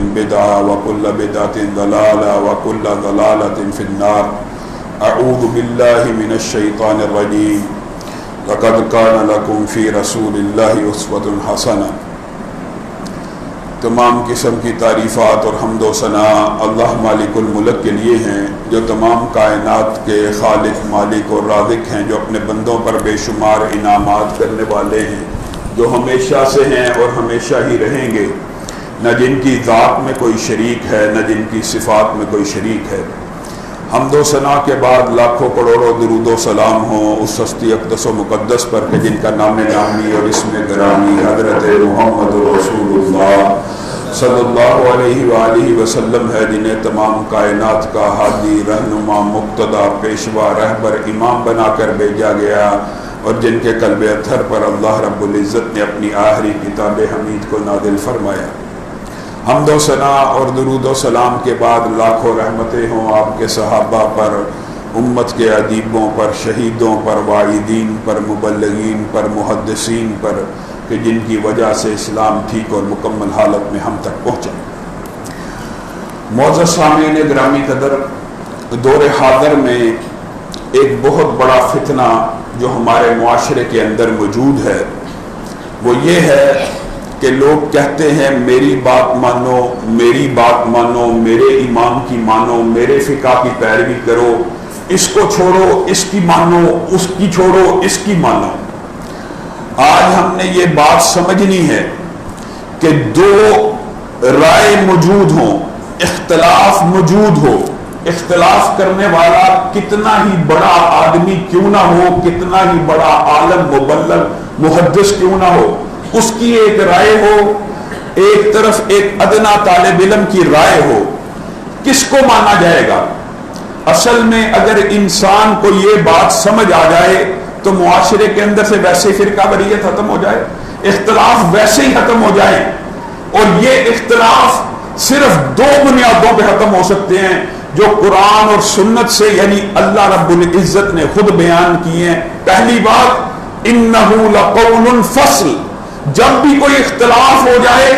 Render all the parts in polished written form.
بدعة وكل بدعة ضلالة وكل ضلالة في النار. أعوذ بالله من الشيطان الرجيم. لقد كان لكم في رسول الله أسوة حسنة. تمام قسم کی تعریفات اور حمد و ثنا اللہ مالک الملک کے لیے ہیں، جو تمام کائنات کے خالق، مالک اور رازق ہیں، جو اپنے بندوں پر بے شمار انعامات کرنے والے ہیں، جو ہمیشہ سے ہیں اور ہمیشہ ہی رہیں گے، نہ جن کی ذات میں کوئی شریک ہے نہ جن کی صفات میں کوئی شریک ہے۔ حمد و ثنا کے بعد لاکھوں کروڑوں درود و سلام ہوں اس ہستی اقدس و مقدس پر کہ جن کا نام نامی اور اسم گرامی حضرت محمد رسول اللہ صلی اللہ علیہ وآلہ وسلم ہے، جنہیں تمام کائنات کا ہادی، رہنما، مقتدا، پیشوا، رہبر، امام بنا کر بھیجا گیا، اور جن کے قلب اطہر پر اللہ رب العزت نے اپنی آخری کتاب حمید کو نازل فرمایا۔ حمد و ثنا اور درود و سلام کے بعد لاکھوں رحمتیں ہوں آپ کے صحابہ پر، امت کے ادیبوں پر، شہیدوں پر، واعظین پر، مبلغین پر، محدثین پر، کہ جن کی وجہ سے اسلام ٹھیک اور مکمل حالت میں ہم تک پہنچا۔ معزز سامعین گرامی قدر، دور حاضر میں ایک بہت بڑا فتنہ جو ہمارے معاشرے کے اندر موجود ہے وہ یہ ہے کہ لوگ کہتے ہیں میری بات مانو، میری بات مانو، میرے امام کی مانو، میرے فقہ کی پیروی کرو، اس کو چھوڑو اس کی مانو، اس کی چھوڑو اس کی مانو۔ آج ہم نے یہ بات سمجھنی ہے کہ دو رائے موجود ہوں، اختلاف موجود ہو، اختلاف کرنے والا کتنا ہی بڑا آدمی کیوں نہ ہو، کتنا ہی بڑا عالم، مبلغ، محدث کیوں نہ ہو، اس کی ایک رائے ہو، ایک طرف ایک ادنا طالب علم کی رائے ہو، کس کو مانا جائے گا؟ اصل میں اگر انسان کو یہ بات سمجھ آ جائے تو معاشرے کے اندر سے ویسے فرقہ واریت ختم ہو جائے، اختلاف ویسے ہی ختم ہو جائے، اور یہ اختلاف صرف دو بنیادوں پہ ختم ہو سکتے ہیں جو قرآن اور سنت سے یعنی اللہ رب العزت نے خود بیان کیے ہیں۔ پہلی بات، انہ لقول فصل، جب بھی کوئی اختلاف ہو جائے،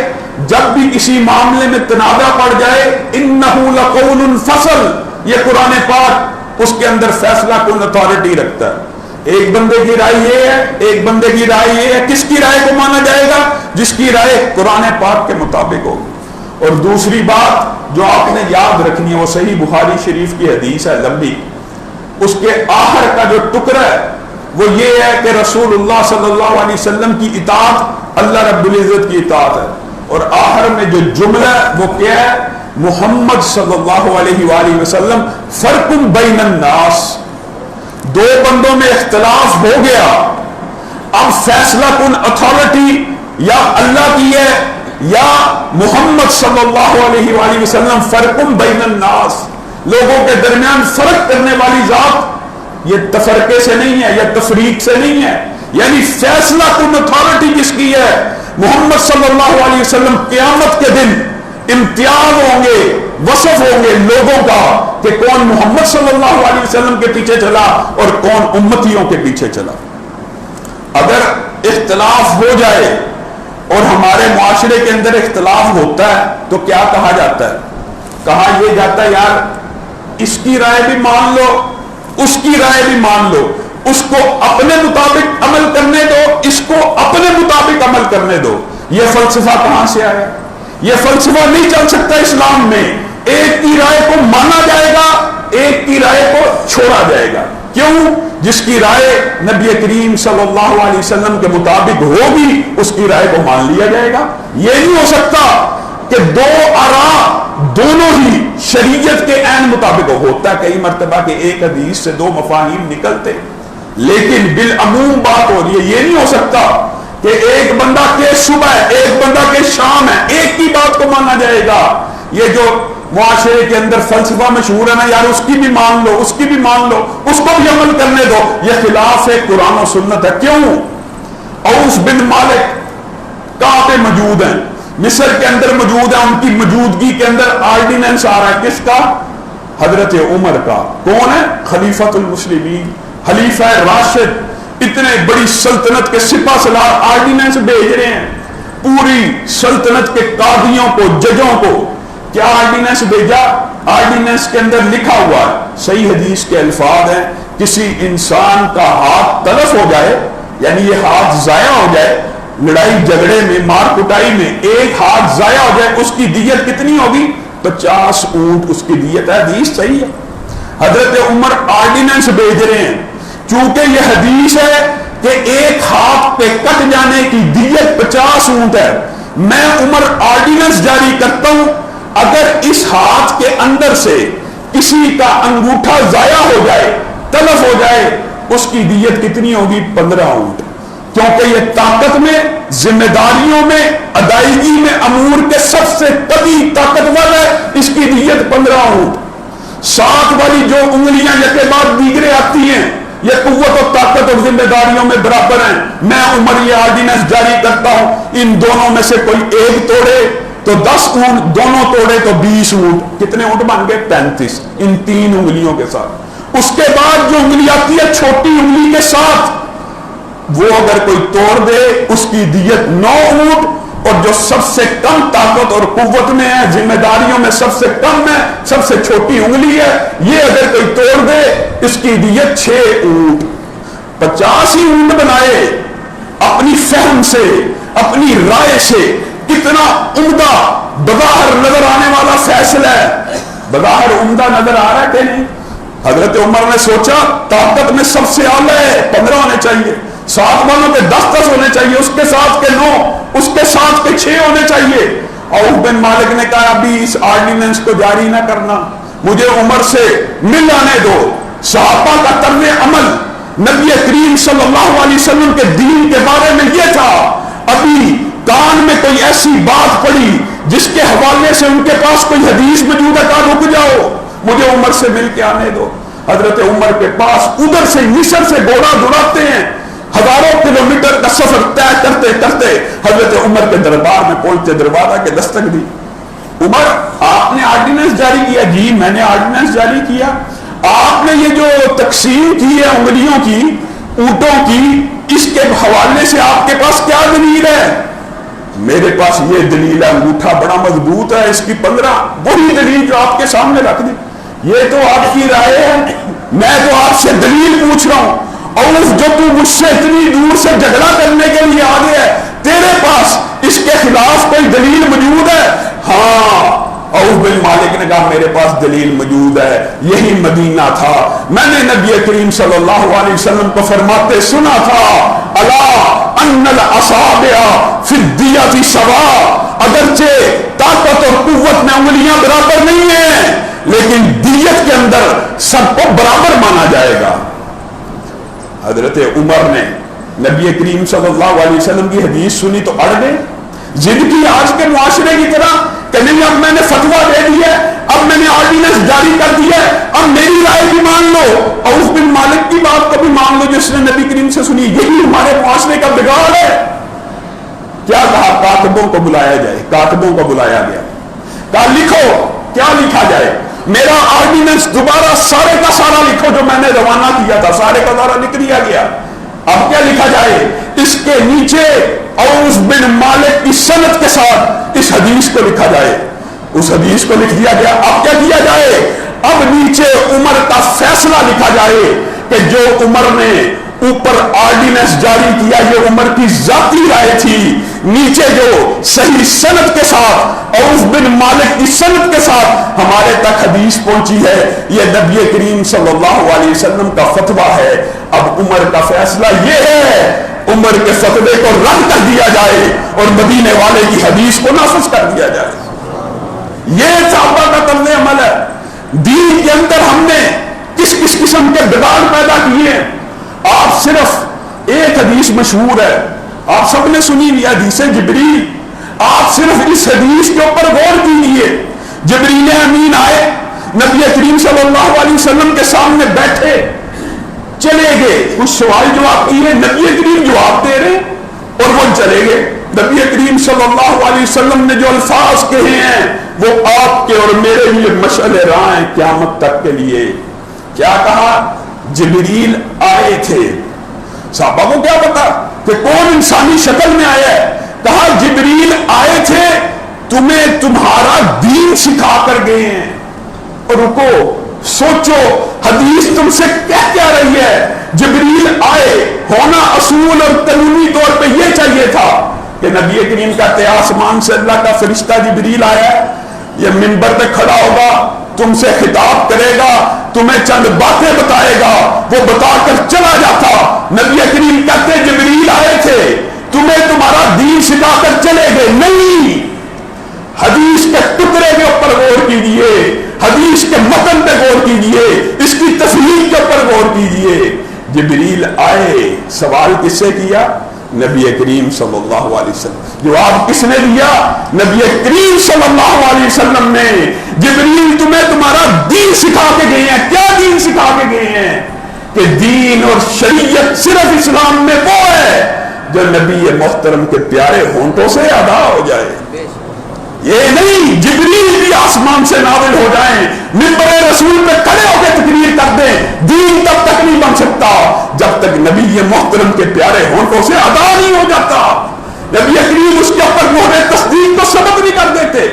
جب بھی کسی معاملے میں تنازع پڑ جائے، انہ لقول فصل، یہ قرآن پاک اس کے اندر فیصلہ کن اتھارٹی رکھتا ہے۔ ایک بندے کی رائے یہ ہے، ایک بندے کی رائے یہ ہے، کس کی رائے کو مانا جائے گا؟ جس کی رائے قرآن پاک کے مطابق ہوگی۔ اور دوسری بات جو آپ نے یاد رکھنی ہے وہ صحیح بخاری شریف کی حدیث ہے لمبی، اس کے آخر کا جو ٹکڑا ہے وہ یہ ہے کہ رسول اللہ صلی اللہ علیہ وسلم کی اطاعت اللہ رب العزت کی اطاعت ہے، اور آخر میں جو جملہ ہے وہ کیا ہے؟ محمد صلی اللہ علیہ وآلہ وسلم فرق بین الناس۔ دو بندوں میں اختلاف ہو گیا، اب فیصلہ کن اتھارٹی یا اللہ کی ہے یا محمد صلی اللہ علیہ وآلہ وسلم، فرق بین الناس، لوگوں کے درمیان فرق کرنے والی ذات، یہ تفرقے سے نہیں ہے یا تفریق سے نہیں ہے، یعنی فیصلہ کن اتھارٹی کس کی ہے؟ محمد صلی اللہ علیہ وسلم۔ قیامت کے دن امتیاز ہوں گے، وصف ہوں گے لوگوں کا کہ کون محمد صلی اللہ علیہ وسلم کے پیچھے چلا اور کون امتیوں کے پیچھے چلا۔ اگر اختلاف ہو جائے اور ہمارے معاشرے کے اندر اختلاف ہوتا ہے تو کیا کہا جاتا ہے؟ کہا یہ جاتا ہے یار اس کی رائے بھی مان لو، اس کی رائے بھی مان لو، اس کو اپنے مطابق عمل کرنے دو، اس کو اپنے مطابق عمل کرنے دو۔ یہ فلسفہ کہاں سے آیا؟ یہ فلسفہ نہیں چل سکتا اسلام میں۔ ایک کی رائے کو مانا جائے گا، ایک کی رائے کو چھوڑا جائے گا۔ کیوں؟ جس کی رائے نبی کریم صلی اللہ علیہ وسلم کے مطابق ہوگی اس کی رائے کو مان لیا جائے گا۔ یہ نہیں ہو سکتا کہ دو آراء دونوں ہی شریعت کے عین مطابق ہوتا ہے کئی مرتبہ کہ ایک حدیث سے دو مفاہیم نکلتے، لیکن بالعموم بات ہو رہی ہے۔ یہ نہیں ہو سکتا کہ ایک بندہ کے صبح ہے، ایک بندہ کے شام ہے، ایک کی بات کو مانا جائے گا۔ یہ جو معاشرے کے اندر فلسفہ مشہور ہے نا یار اس کی بھی مان لو، اس کی بھی مان لو، اس کو بھی عمل کرنے دو، یہ خلاف ہے قرآن و سنت ہے۔ کیوں؟ اوس بن مالک کہاں پہ موجود ہیں؟ مصر کے اندر موجود ہیں، ان کی موجودگی کے اندر آرڈیننس آ رہا ہے کس کا؟ حضرت عمر کا۔ کون ہے؟ خلیفۃ المسلمین، خلیفہ راشد، اتنے بڑی سلطنت کے سپہ سالار آرڈیننس بھیج رہے ہیں، پوری سلطنت کے قاضیوں کو، ججوں کو کیا آرڈیننس بھیجا؟ آرڈیننس کے اندر لکھا ہوا ہے، صحیح حدیث کے الفاظ ہیں، کسی انسان کا ہاتھ تلف ہو جائے، یعنی یہ ہاتھ ضائع ہو جائے، لڑائی جھگڑے میں، مار کٹائی میں ایک ہاتھ ضائع ہو جائے، اس کی دیت کتنی ہوگی؟ 50 اونٹ اس کی دیت ہے۔ حدیث صحیح ہے۔ حضرت عمر آرڈیننس بھیج رہے ہیں، چونکہ یہ حدیث ہے کہ ایک ہاتھ پہ کٹ جانے کی دیت 50 اونٹ ہے، میں عمر آرڈیننس جاری کرتا ہوں، اگر اس ہاتھ کے اندر سے کسی کا انگوٹھا ضائع ہو جائے، تلف ہو جائے، اس کی دیت کتنی ہوگی؟ 15 اونٹ، کیونکہ یہ طاقت میں، ذمہ داریوں میں، ادائیگی میں امور کے سب سے قوی طاقتور ہے، اس کی دیت 15 اونٹ۔ ساتھ والی جو انگلیاں یکے بعد دیگرے آتی ہیں، یہ قوت و طاقت اور ذمہ داریوں میں برابر ہیں، میں عمر یہ آرڈیننس جاری کرتا ہوں، ان دونوں میں سے کوئی ایک توڑے تو 10 اونٹ، دونوں توڑے تو 20 اونٹ، کتنے اونٹ بن گئے؟ 35، ان 3 انگلیوں کے ساتھ۔ اس کے بعد جو انگلی آتی ہے چھوٹی انگلی کے ساتھ، وہ اگر کوئی توڑ دے اس کی دیت 9 اونٹ، اور جو سب سے کم طاقت اور قوت میں ہے، ذمہ داریوں میں سب سے کم ہے، سب سے چھوٹی انگلی ہے، یہ اگر کوئی توڑ دے اس کی دیت 6 اونٹ۔ 50 ہی اونٹ بنائے اپنی فہم سے، اپنی رائے سے، کتنا عمدہ بظاہر نظر آنے والا فیصلہ ہے، بظاہر عمدہ نظر آ رہا ہے کہ نہیں؟ حضرت عمر نے سوچا طاقت میں سب سے اعلیٰ ہے، 15 ہونے چاہیے، ساتھ والوں کے 10 ہونے چاہیے، اس کے ساتھ کے 9، اس کے ساتھ کے 6 ہونے چاہیے۔ عوف بن مالک نے کہا ابھی اس آرڈیننس کو جاری نہ کرنا، مجھے عمر سے مل آنے دو۔ صحابہ کا طرز عمل نبی کریم صلی اللہ علیہ وسلم کے دین کے بارے میں یہ تھا، ابھی کان میں کوئی ایسی بات پڑی جس کے حوالے سے ان کے پاس کوئی حدیث موجود ہے، کہا رک جاؤ، مجھے عمر سے مل کے آنے دو۔ حضرت عمر کے پاس ادھر سے مصر سے گھوڑا دوڑاتے ہیں، ہزاروں کلومیٹر کا سفر طے کرتے کرتے حضرت عمر کے دربار میں پہنچتے، دروازہ کے دستک دی۔ عمر آپ نے آرڈیننس جاری کیا؟ جی میں نے آرڈیننس جاری کیا۔ آپ نے یہ جو تقسیم کی ہے انگلیوں کی، اونٹوں کی، اس کے حوالے سے آپ کے پاس کیا دلیل ہے؟ میرے پاس یہ دلیل ہے، انگوٹھا بڑا مضبوط ہے، اس کی 15، وہی دلیل جو آپ کے سامنے رکھ دی۔ یہ تو آپ کی رائے ہے، میں تو آپ سے دلیل پوچھ رہا ہوں، اور جو تو مجھ سے اتنی دور سے جھگڑا کرنے کے لیے آ گیا ہے، تیرے پاس اس کے خلاف کوئی دلیل موجود ہے؟ ہاں، عوف بن مالک نے کہا میرے پاس دلیل موجود ہے، یہی مدینہ تھا، میں نے نبی کریم صلی اللہ علیہ وسلم کو فرماتے سنا تھا، الا ان الاصابع فی الدیۃ سواء، اگرچہ طاقت اور قوت میں انگلیاں برابر نہیں ہیں، لیکن دیت کے اندر سب کو برابر مانا جائے گا۔ حضرت عمر نے نبی کریم صلی اللہ علیہ وسلم کی حدیث سنی تو اڑ گئے، ضد کی آج کے معاشرے کی طرح کہ نہیں اب میں نے فتویٰ دے دیا ہے، اب میں نے آرڈیننس جاری کر دیا ہے، اب میری رائے بھی مان لو، عوف بن مالک کی بات کو بھی مان لو جس نے نبی کریم سے سنی۔ یہی ہمارے معاشرے کا بگاڑ ہے۔ کیا کہا؟ کاتبوں کو بلایا جائے، کاتبوں کو بلایا گیا، کہا لکھو، کیا لکھا جائے؟ میرا آرڈیننس دوبارہ سارے کا سارا لکھو جو میں نے روانہ کیا تھا، سارے کا سارا لکھ دیا گیا۔ اب کیا لکھا جائے؟ اس کے نیچے عوف بن مالک کی سند کے ساتھ اس حدیث کو لکھا جائے۔ اس حدیث کو لکھ دیا گیا۔ اب کیا کیا جائے؟ اب نیچے عمر کا فیصلہ لکھا جائے کہ جو عمر نے اوپر آرڈیننس جاری کیا یہ عمر کی ذاتی رائے تھی، نیچے جو صحیح سند کے ساتھ عوف بن مالک کی سند کے ساتھ ہمارے تک حدیث پہنچی ہے، یہ نبی کریم صلی اللہ علیہ وسلم کا فتویٰ ہے۔ اب عمر کا فیصلہ یہ ہے عمر کے فتوے کو رد کر دیا جائے اور مدینے والے کی حدیث کو نافذ کر دیا جائے۔ یہ صحابہ کا طرز عمل ہے۔ دین کے اندر ہم نے کس کس قسم کے بگاڑ پیدا کیے ہیں؟ آپ صرف ایک حدیث مشہور ہے، آپ سب نے سنی ہے، حدیث جبریل، آپ صرف اس حدیث کے اوپر غور کیجیے۔ جبریل امین آئے، نبی کریم صلی اللہ علیہ وسلم کے سامنے بیٹھے، چلے گئے، کچھ سوال جواب کیے، نبی کریم جواب دے رہے اور وہ چلے گئے۔ نبی کریم صلی اللہ علیہ وسلم نے جو الفاظ کہے ہیں وہ آپ کے اور میرے لیے مشعل راہ ہیں قیامت تک کے لیے۔ کیا کہا؟ جبریل آئے تھے، صحابہ کو کیا پتا کہ کون انسانی شکل میں آیا ہے؟ کہا جبریل آئے تھے تمہیں تمہارا دین سکھا کر گئے ہیں. اور رکو سوچو حدیث تم سے کیا رہی ہے. جبریل آئے ہونا اصول اور قانونی طور پہ یہ چاہیے تھا کہ نبی کریم کہتے ہیں آسمان سے اللہ کا فرشتہ جبریل آیا ہے, یہ منبر پہ کھڑا ہوگا, تم سے خطاب کرے گا, تمہیں چند باتیں بتائے گا, وہ بتا کر چلا جاتا. نبی کریم کہتے جبریل آئے تھے تمہیں تمہارا دین سکھا کر چلے گئے. نہیں, حدیث کے ٹکڑے کے اوپر غور کیجئے, حدیث کے متن پہ غور کیجئے, اس کی تفہیم کے اوپر غور کیجئے. جبریل آئے, سوال کس سے کیا؟ نبی کریم صلی اللہ علیہ وسلم. جواب کس نے دیا؟ نبی کریم صلی اللہ علیہ وسلم نے. جبریل تمہیں تمہارا دین سکھا کے گئے ہیں. کیا دین سکھا کے گئے ہیں؟ کہ دین اور شریعت صرف اسلام میں وہ ہے جو نبی محترم کے پیارے ہونٹوں سے ادا ہو جائے. یہ نہیں جبریل بھی آسمان سے نازل ہو جائیں, منبر رسول پہ کھڑے ہو کے تقریر کر دیں, دین تب تک نہیں بن سکتا جب تک نبی محترم کے پیارے ہونٹوں سے ادا نہیں ہو جاتا. نبی کریم اس کے اوپر مہر تصدیق کو سبق نہیں کر دیتے.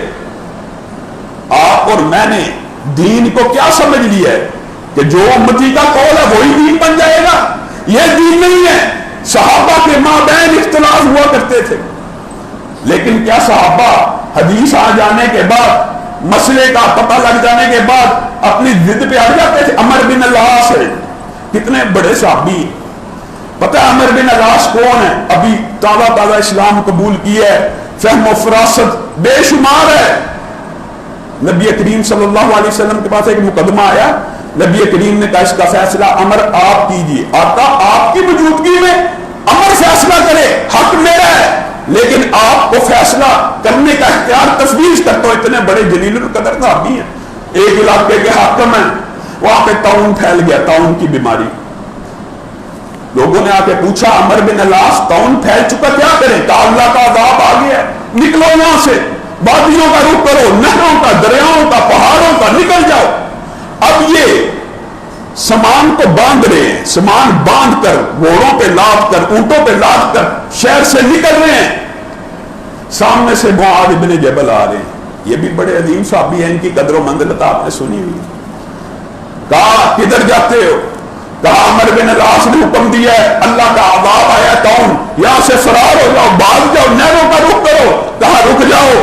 آپ اور میں نے دین کو کیا سمجھ لیا ہے کہ جو امتی کا قول ہے وہی دین بن جائے گا. یہ دین نہیں ہے. صحابہ کے مابین اختلاف ہوا کرتے تھے, لیکن کیا صحابہ حدیث آ جانے کے بعد, مسئلے کا پتہ لگ جانے کے بعد اپنی ضد پہ اڑ جاتے تھے؟ عمر بن العاص ہے, کتنے بڑے صحابی. پتہ ہے عمر بن العاص کون ہے؟ ابھی تازہ اسلام قبول کیا ہے, فہم و فراست بے شمار ہے. نبی کریم صلی اللہ علیہ وسلم کے پاس ایک مقدمہ آیا, نبی کریم نے کہا اس کا فیصلہ عمر آپ کیجئے. آقا آپ کی موجودگی میں عمر فیصلہ کرے, حق میرا ہے, لیکن آپ کو فیصلہ کرنے کا اختیار تفویض کرتا ہوں. اتنے بڑے جلیل القدر صحابی ہیں, ایک علاقے کے حاکم ہیں, وہاں پہ طاعون پھیل گیا, طاعون کی بیماری. لوگوں نے آ کے پوچھا عمر بن العاص طاعون پھیل چکا کیا کریں؟ کہا اللہ کا عذاب آ گیا, نکلو یہاں سے, وادیوں کا رخ کرو, نہروں کا, دریاؤں کا, پہاڑوں کا, نکل جاؤ. اب یہ سامان کو باندھ رہے ہیں, سامان باندھ کر گھوڑوں پہ لاد کر, اونٹوں پہ لاد کر شہر سے نکل رہے ہیں. سامنے سے معاذ بن جبل آ رہے ہیں, یہ بھی بڑے عظیم صحابی ہیں, ان کی قدر و منزلت آپ نے سنی ہوئی. کہا کدھر جاتے ہو؟ کہا عمر بن العاص نے حکم دیا ہے, اللہ کا عذاب آیا طاعون, یہاں سے فرار ہو جاؤ, بھاگ جاؤ, نہروں کا رخ کرو. کہا رک جاؤ.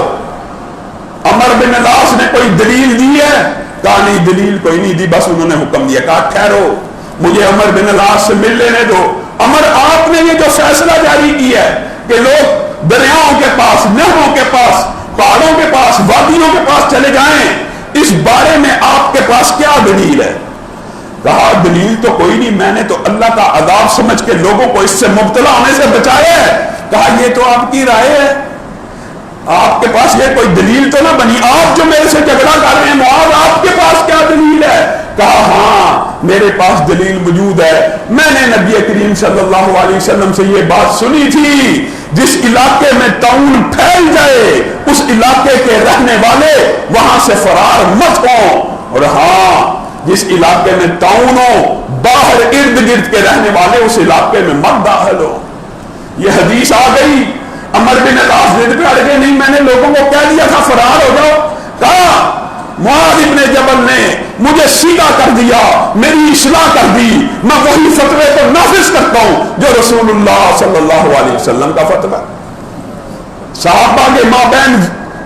عمر بن العاص نے کوئی دلیل دی ہے؟ کہا نہیں دلیل کوئی نہیں دی, بس انہوں نے حکم دیا. کہا ٹھہرو, مجھے عمر بن العاص سے مل لینے دو. عمر آپ نے یہ جو فیصلہ جاری کیا ہے کہ لوگ دریاؤں کے پاس, نہروں کے پاس, پہاڑوں کے پاس, وادیوں کے پاس چلے جائیں, اس بارے میں آپ کے پاس کیا دلیل ہے؟ کہا دلیل تو کوئی نہیں, میں نے تو اللہ کا عذاب سمجھ کے لوگوں کو اس سے مبتلا ہونے سے بچایا ہے. کہا یہ تو آپ کی رائے ہے, آپ کے پاس یہ کوئی دلیل تو نہ بنی. آپ جو میرے سے جھگڑا کر رہے ہیں معاذ, آپ کے پاس کیا دلیل ہے؟ کہا ہاں میرے پاس دلیل موجود ہے. میں نے نبی کریم صلی اللہ علیہ وسلم سے یہ بات سنی تھی, جس علاقے میں طاعون پھیل جائے اس علاقے کے رہنے والے وہاں سے فرار مت ہوں, اور ہاں جس علاقے میں طاعون ہو باہر ارد گرد کے رہنے والے اس علاقے میں مت داخل ہو. یہ حدیث آ گئی. عمر بن العاص ضد پہ اڑ گئے, نہیں میں نے لوگوں کو کہہ دیا تھا فرار ہو جاؤ. کہا معاذ بن جبل نے مجھے سیدھا کر دیا, میری اصلاح کر دی, میں وہی فتوے کو نافذ کرتا ہوں جو رسول اللہ صلی اللہ علیہ وسلم کا فتویٰ. صحابہ کے مابین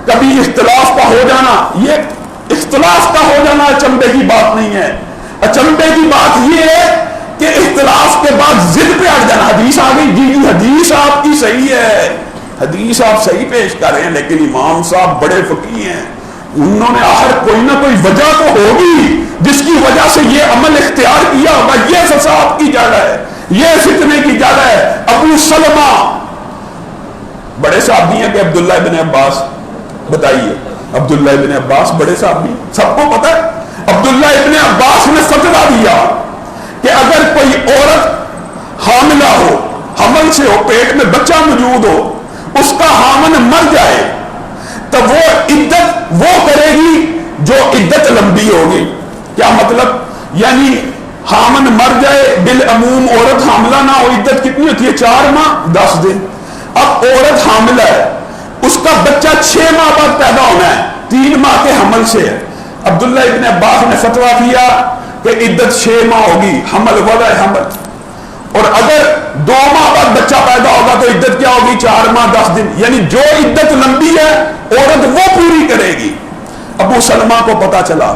کبھی اختلاف کا ہو جانا, یہ اختلاف کا ہو جانا اچنبے کی بات نہیں ہے. اچنبے کی بات یہ ہے کہ اختلاف کے بعد ضد پہ اڑ جانا. حدیث آ گئی, جی حدیث آپ کی صحیح ہے, حدیث آپ صحیح پیش کر رہے ہیں, لیکن امام صاحب بڑے فقیہ ہیں, انہوں نے آخر کوئی نہ کوئی وجہ تو ہوگی جس کی وجہ سے یہ عمل اختیار کیا ہوگا. یہ فساد کی جگہ ہے, یہ فتنے کی جگہ ہے. ابو سلمہ بڑے صحابی ہیں کہ عبداللہ ابن عباس, بتائیے عبداللہ ابن عباس بڑے صحابی, سب کو پتہ ہے. عبداللہ ابن عباس نے فتویٰ دیا کہ اگر کوئی عورت حاملہ ہو, حمل سے ہو, پیٹ میں بچہ موجود ہو, اس کا حامل مر جائے تو وہ عدت وہ کرے گی جو عدت لمبی ہوگی. کیا مطلب؟ یعنی حامل مر جائے, بالعموم عورت حاملہ نہ ہو, عدت کتنی ہوتی ہے؟ 4 ماہ 10 دن. اب عورت حامل ہے، اس کا بچہ 6 ماہ بعد پیدا ہونا ہے، 3 ماہ کے حمل سے ہے. عبداللہ ابن عباس نے فتویٰ کیا کہ عدت 6 ماہ ہوگی، حمل وضع حمل، اور اگر 2 ماہ بعد بچہ پیدا ہوگا تو عدت کیا ہوگی؟ 4 ماہ 10 دن. یعنی جو عدت لمبی ہے عورت وہ پوری کرے گی. ابو سلمہ کو پتا چلا،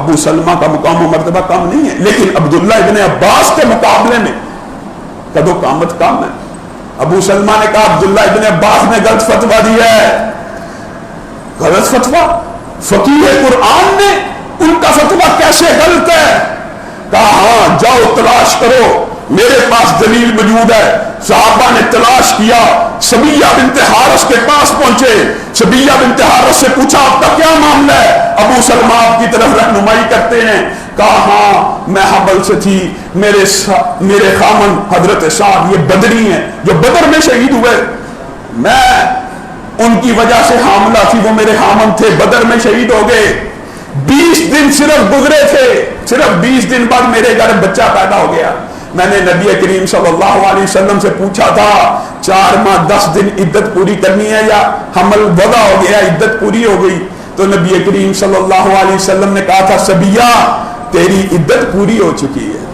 ابو سلمہ کا مقام و مرتبہ کم نہیں ہے، لیکن عبداللہ ابن عباس کے مقابلے میں قد و قامت کم ہے. ابو سلمہ نے کہا عبداللہ ابن عباس نے غلط فتویٰ دیا ہے. غلط فتویٰ؟ فقیہ قرآن نے ان کا فتویٰ کیسے غلط ہے؟ کہا ہاں جاؤ تلاش کرو، میرے پاس دلیل موجود ہے. صحابہ نے تلاش کیا، سبیہ بنت حارث کے پاس پہنچے، سبیہ بنت حارث سے پوچھا آپ کا کیا معاملہ ہے؟ ابو سلمہ آپ کی طرف رہنمائی کرتے ہیں. کہا ہاں میں حبل سے تھی، میرے خامن حضرت صاحب یہ بدری ہیں جو بدر میں شہید ہوئے، میں ان کی وجہ سے حاملہ تھی، وہ میرے خامن تھے، بدر میں شہید ہو گئے. 20 دن صرف گزرے تھے، صرف 20 دن بعد میرے گھر بچہ پیدا ہو گیا. میں نے نبی کریم صلی اللہ علیہ وسلم سے پوچھا تھا 4 ماہ 10 دن عدت پوری کرنی ہے یا حمل وضع ہو گیا عدت پوری ہو گئی؟ تو نبی کریم صلی اللہ علیہ وسلم نے کہا تھا سبیہ تیری عدت پوری ہو چکی ہے.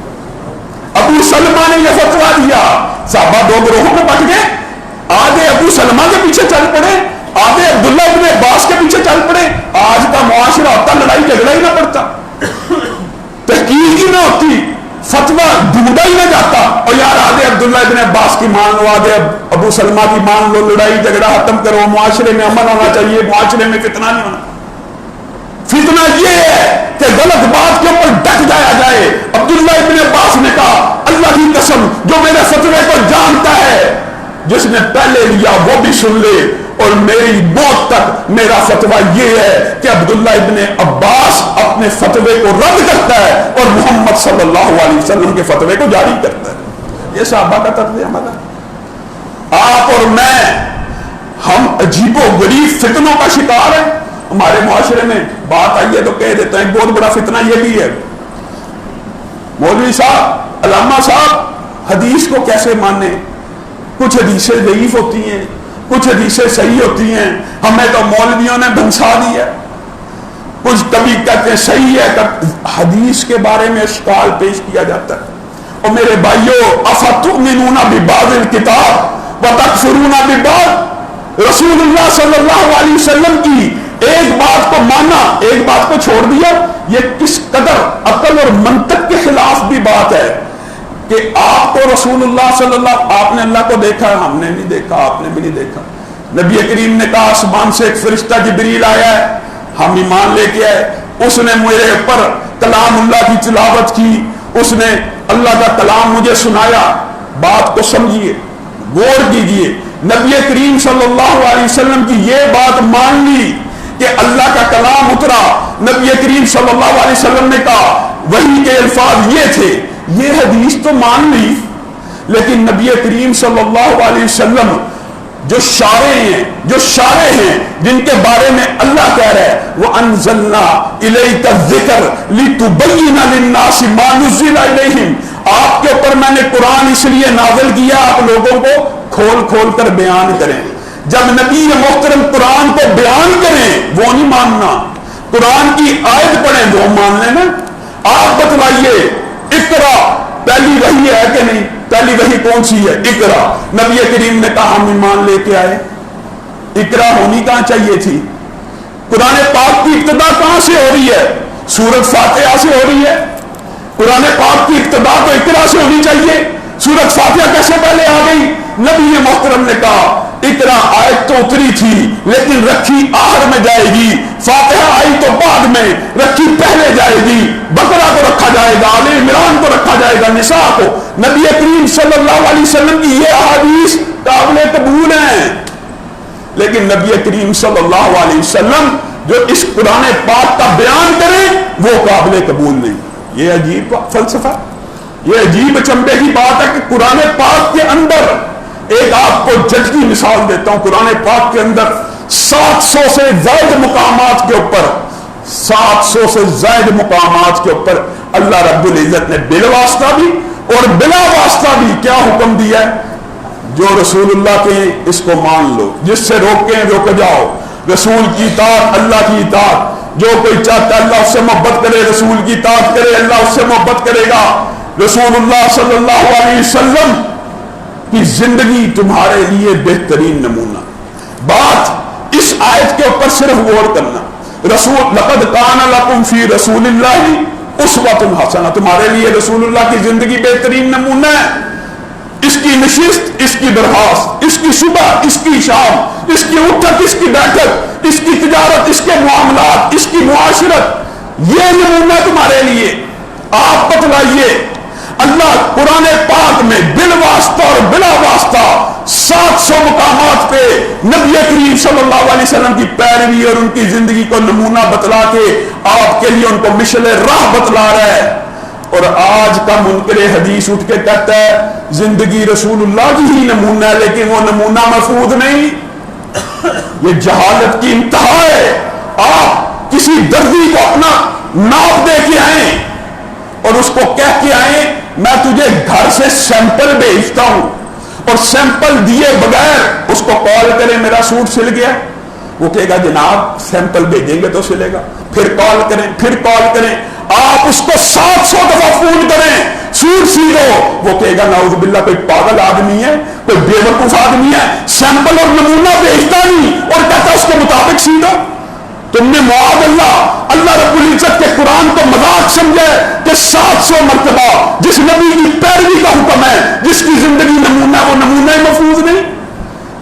ابو سلمہ نے یہ فتویٰ دیا، صحابہ 2 گروہوں میں بٹ گئے، آدھے ابو سلمہ کے پیچھے چل پڑے، آدھے عبداللہ ابن عباس کے پیچھے چل پڑے. آج کا معاشرہ ہوتا لڑائی جھگڑا ہی نہ پڑتا، تحقیق ہی نہ ہوتی، فتویٰ ڈھونڈا ہی نہ جاتا، اور یار آدھے عبداللہ ابن عباس کی مان لو، آدھے ابو سلمہ کی مان لو، لڑائی جھگڑا ختم کرو، معاشرے میں امن ہونا چاہیے، معاشرے میں فتنہ نہیں ہونا. فتنہ یہ ہے کہ غلط بات کے اوپر ڈٹ جایا جائے. عبداللہ ابن عباس نے کہا اللہ کی قسم جو میرے فتوے کو جانتا ہے، جس نے پہلے لیا وہ بھی سن لے، اور میری موت تک میرا فتویٰ یہ ہے کہ عبداللہ ابن عباس اپنے فتوے کو رد کرتا ہے اور محمد صلی اللہ علیہ وسلم کے فتوے کو جاری کرتا ہے. یہ صحابہ کا طرز عمل ہے. آپ اور میں ہم عجیب و غریب فتنوں کا شکار ہیں. ہمارے معاشرے میں بات آئی ہے تو کہہ دیتا ہے بہت بڑا فتنہ یہ بھی ہے. مولوی صاحب، علامہ صاحب حدیث کو کیسے مانے؟ کچھ حدیثیں ضعیف ہوتی ہیں، کچھ حدیثیں صحیح ہوتی ہیں، ہمیں تو مولویوں نے بھنسا دی ہے. کچھ کبھی کہتے ہیں صحیح ہے، حدیث کے بارے میں اشکال پیش کیا جاتا ہے. اور میرے بھائیو افتؤمنون ببعض الکتاب وتکفرون ببعض، رسول اللہ صلی اللہ علیہ وسلم کی ایک بات کو مانا ایک بات کو چھوڑ دیا، یہ کس قدر عقل اور منطق کے خلاف بھی بات ہے کہ آپ کو رسول اللہ صلی اللہ، آپ نے اللہ کو دیکھا ہے، ہم نے نہیں دیکھا، آپ نے بھی نہیں دیکھا. نبی کریم نے کہا آسمان سے ایک فرشتہ جبریل آیا ہے، ہم ایمان لے کے آئے، اس نے میرے اوپر کلام اللہ کی تلاوت کی، اس نے اللہ کا کلام مجھے سنایا. بات کو سمجھیے، غور کیجیے. نبی کریم صلی اللہ علیہ وسلم کی یہ بات مان لی کہ اللہ کا کلام اترا. نبی کریم صلی اللہ علیہ وسلم نے کہا وحی کے الفاظ یہ تھے، یہ حدیث تو مان لی، لیکن نبی کریم صلی اللہ علیہ وسلم جو شارع ہیں جن کے بارے میں اللہ کہہ رہا ہے وَأَنزَلْنَا إِلَيْكَ الذِّكْرَ لِتُبَيِّنَ لِلنَّاسِ مَا نُزِّلَ إِلَيْهِمْ، آپ کے اوپر میں نے قرآن اس لیے نازل کیا آپ لوگوں کو کھول کھول کر بیان کریں. جب نبی محترم قرآن کو بیان کریں وہ نہیں ماننا، قرآن کی آیت پڑھیں وہ مان لینا. آپ بتلائیے اقرا پہلی وحی ہے کہ نہیں؟ پہلی وحی کون سی ہے؟ اقرا. نبی کریم نے کہا ہم ایمان لے کے آئے. اقرا ہونی کہاں چاہیے تھی؟ قرآن پاک کی ابتدا کہاں سے ہو رہی ہے؟ سورۃ فاتحہ سے ہو رہی ہے. قرآن پاک کی ابتدا تو اقرا سے ہونی چاہیے، سورۃ فاتحہ کیسے پہلے آ گئی؟ نبی محترم نے کہا اقرا آیت تو اتری تھی لیکن رکھی آخر میں جائے گی، فاتحہ آئی تو بعد میں، رکھی پہلے جائے گی. بقرہ کو رکھا جائے گا، آل عمران کو رکھا جائے گا، نساء کو. نبی کریم صلی اللہ علیہ وسلم کی یہ احادیث قابل قبول ہیں، لیکن نبی کریم صلی اللہ علیہ وسلم جو اس قرآن پاک کا بیان کرے وہ قابل قبول نہیں. یہ عجیب فلسفہ، یہ عجیب چمبے کی بات ہے کہ قرآن پاک کے اندر ایک آپ کو جج کی مثال دیتا ہوں. قرآن پاک کے اندر 700 سے زائد مقامات کے اوپر 700 سے زائد مقامات کے اوپر اللہ رب العزت نے بلا واسطہ بھی اور بلا واسطہ بھی کیا حکم دیا ہے؟ جو رسول اللہ کے اس کو مان لو، جس سے روکیں رک جاؤ، رسول کی اطاعت، اللہ کی اطاعت، جو کوئی چاہتا ہے اللہ اس سے محبت کرے، رسول کی اطاعت کرے، اللہ اس سے محبت کرے گا۔ رسول اللہ صلی اللہ علیہ وسلم کی زندگی تمہارے لیے بہترین نمونہ۔ بات اس آیت کے اوپر صرف غور کرنا، رسول لقد کان لکم فی رسول اللہ اسوۃ حسنہ، تمہارے لیے رسول اللہ کی زندگی بہترین نمونہ ہے۔ اس کی نشست، اس کی درخواست، اس کی صبح، اس کی شام، اس کی اٹھک، اس کی بیٹھک، اس کی تجارت، اس کے معاملات، اس کی معاشرت، یہ نمونہ تمہارے لیے۔ آپ بتلائیے، اللہ قرآن پاک میں بالواسطہ اور بلا واسطہ 700 مقامات پہ نبی کریم صلی اللہ علیہ وسلم کی پیروی اور ان کی زندگی کو نمونہ بتلا کے آپ کے لیے ان کو مشعل راہ بتلا رہا ہے۔ اور آج کا منکر حدیث اٹھ کے کہتا ہے زندگی رسول اللہ کی ہی نمونہ ہے، لیکن وہ نمونہ محفوظ نہیں۔ یہ جہالت کی انتہا ہے۔ آپ کسی دردی کو اپنا ناپ دے کے آئیں اور اس کو کہہ کے آئیں میں تجھے گھر سے سیمپل بھیجتا ہوں، اور سیمپل دیے بغیر اس کو کال کریں میرا سوٹ سل گیا، وہ کہے گا جناب سیمپل بھیجیں گے تو سلے گا، پھر کال کریں، پھر کال کریں، آپ اس کو 700 دفعہ فون کریں سوٹ سی دو، وہ کہے گا نعوذ باللہ کوئی پاگل آدمی ہے، کوئی بے وقوف آدمی ہے، سیمپل اور نمونہ بھیجتا نہیں اور کہتا اس کے مطابق سی دو۔ تم نے معاذ اللہ رب العزت کے قرآن کو مذاق سمجھے کہ 700 مرتبہ جس نبی کی پیروی کا حکم ہے، جس کی زندگی نمونہ، وہ نمونہ محفوظ نہیں۔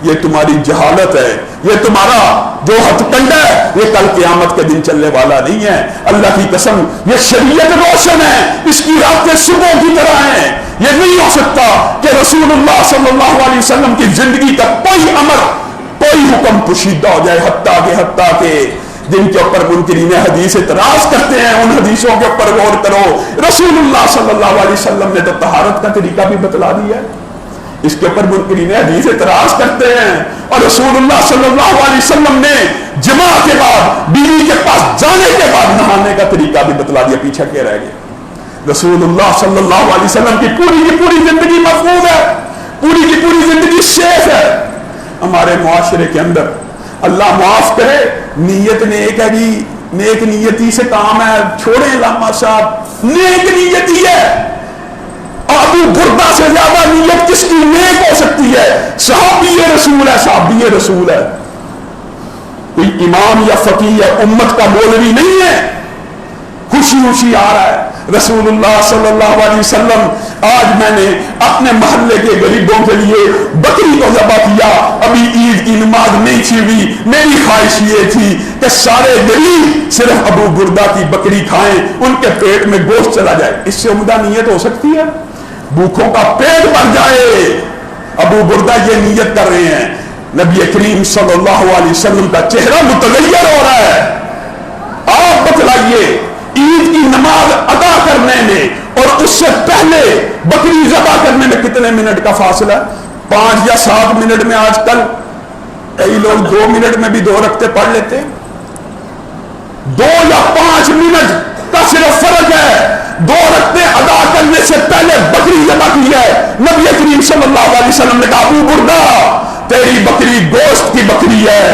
یہ تمہاری جہالت ہے، یہ تمہارا جو ہتھ کنڈا ہے، یہ کل قیامت کے دن چلنے والا نہیں ہے۔ اللہ کی قسم یہ شریعت روشن ہے، اس کی راتیں صبح کی طرح ہیں۔ یہ نہیں ہو سکتا کہ رسول اللہ صلی اللہ علیہ وسلم کی زندگی کا کوئی امر، کوئی حکم پوشیدہ ہو جائے، حتیٰ کہ جن کے اوپر منکرین حدیث اعتراض کرتے ہیں ان حدیثوں کے اوپر غور کرو۔ رسول اللہ صلی اللہ علیہ وسلم نے تو طہارت کا طریقہ بھی بتلا دیا ہے، اس کے اوپر منکرین حدیث اعتراض کرتے ہیں، اور رسول اللہ صلی اللہ علیہ وسلم نے جماع کے بعد بیوی کے پاس جانے کے بعد نہانے کا طریقہ بھی بتلا دیا، پیچھے کیا رہ گیا؟ رسول اللہ صلی اللہ علیہ وسلم کی پوری زندگی محفوظ ہے، پوری کی پوری زندگی سیف ہے۔ ہمارے معاشرے کے اندر اللہ معاف کرے نیت نیک ہے جی، نیک نیتی سے کام ہے، چھوڑیں علامہ صاحب، نیک نیتی ہے۔ ابو بردہ سے زیادہ نیت کس کی نیک ہو سکتی ہے؟ صحابی رسول ہے، صحابی رسول ہے، کوئی امام یا فقیہ ہے، امت کا مولوی نہیں ہے، خوشی آ رہا ہے۔ رسول اللہ صلی اللہ علیہ وسلم، آج میں نے اپنے محلے کے غریبوں کے لیے بکری کو ذبح کیا، ابھی عید کی نماز نہیں تھی ہوئی، میری خواہش یہ تھی کہ سارے غریب صرف ابو بردہ کی بکری کھائیں، ان کے پیٹ میں گوشت چلا جائے۔ اس سے عمدہ نیت ہو سکتی ہے؟ بھوکوں کا پیٹ بھر جائے۔ ابو بردہ یہ نیت کر رہے ہیں، نبی کریم صلی اللہ علیہ وسلم کا چہرہ متغیر ہو رہا ہے۔ آپ بتلائیے عید کی نماز ادا کرنے میں اور اس سے پہلے بکری ذبح کرنے میں کتنے منٹ کا فاصلہ ہے؟ 5 یا 7 منٹ میں آج کل کئی لوگ 2 منٹ میں بھی 2 رکعتیں پڑھ لیتے ہیں۔ 2 یا 5 منٹ کا صرف فرق ہے۔ 2 رکعتیں ادا کرنے سے پہلے بکری ذبح کی ہے، نبی کریم صلی اللہ علیہ وسلم نے کہا ابو بردہ تیری بکری گوشت کی بکری ہے،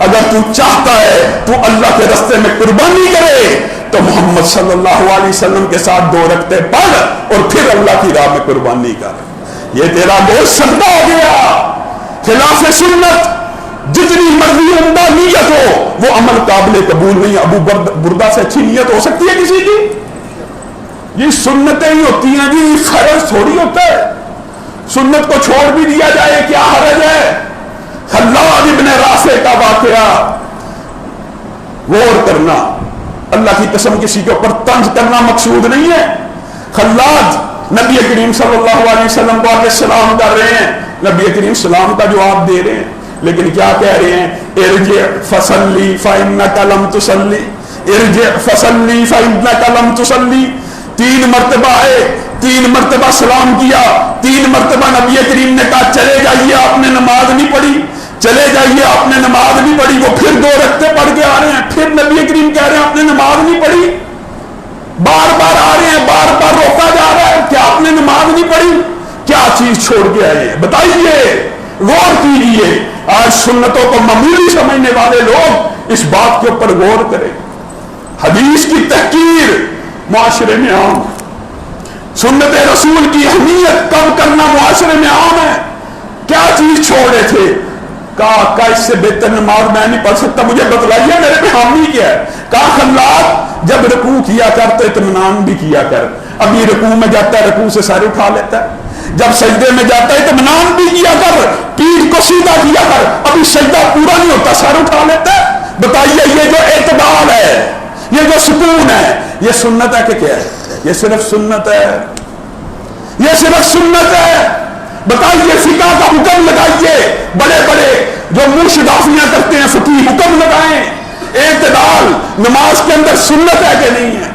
اگر تو چاہتا ہے تو اللہ کے راستے میں قربانی کرے تو محمد صلی اللہ علیہ وسلم کے ساتھ 2 رکعتیں پڑھ اور پھر اللہ کی راہ میں قربانی کر، یہ تیرا گوشت صدقہ ہو گیا۔ خلاف سنت جتنی مرضی عمدہ نیت ہو وہ عمل قابل قبول نہیں۔ ابو بردہ سے اچھی نیت ہو سکتی ہے کسی کی؟ یہ سنتیں ہی ہوتی ہیں جی، فرض تھوڑی ہوتا ہے۔ سنت کو چھوڑ بھی دیا جائے کیا حرج ہے؟ خلاد ابن رافع کا واقعہ غور کرنا، اللہ کی قسم کسی کے اوپر طنز کرنا مقصود نہیں ہے۔ خلاد نبی کریم صلی اللہ علیہ وسلم کو آگے سلام کر رہے ہیں، نبی کریم سلام کا جواب دے رہے ہیں، لیکن کیا کہہ رہے ہیں؟ ارجع فصلی فإنک لم تصلی، ارجع فصلی فإنک لم تصلی۔ 3 مرتبہ آئے، 3 مرتبہ سلام کیا، 3 مرتبہ نبی کریم نے کہا چلے جائیے آپ نے نماز نہیں پڑھی، چلے جائیے آپ نے نماز نہیں پڑھی۔ وہ پھر 2 رکعتیں پڑھ کے آ رہے ہیں، پھر نبی کریم کہہ رہے ہیں آپ نے نماز نہیں پڑھی، بار بار آ رہے ہیں، بار بار روکا جا رہا ہے کہ آپ نے نماز نہیں پڑھی۔ کیا چیز چھوڑ کے آئے ہیں؟ بتائیے، غور کیجیے۔ آج سنتوں کو معمولی سمجھنے والے لوگ اس بات کے اوپر غور کریں۔ حدیث کی تحقیر معاشرے میں عام ہے، سنت رسول کی اہمیت کم کرنا معاشرے میں عام ہے۔ کیا چیز چھوڑے تھے؟ کہا اس سے بہتر نماز میں نہیں پڑھ سکتا، مجھے بتلائیے میرے پہ حامی کیا ہے؟ کہا خلاد جب رکوع کیا کر تو اطمینان بھی کیا کر۔ ابھی رکوع میں جاتا ہے، رکوع سے سر اٹھا لیتا ہے، جب سجدے میں جاتا ہے اطمینان بھی کیا کر، پیٹھ کو سیدھا کیا کر، ابھی سجدہ پورا نہیں ہوتا سر اٹھا لیتا ہے۔ بتائیے یہ جو اعتدال ہے، یہ جو سکون ہے، یہ سنت ہے کہ کیا ہے؟ یہ صرف سنت ہے، یہ صرف سنت ہے۔ بتائیے فقہ کا حکم لگائیے، بڑے بڑے جو منہ شدافیاں کرتے ہیں فقی حکم لگائیں، اعتدال نماز کے اندر سنت ہے کہ نہیں ہے؟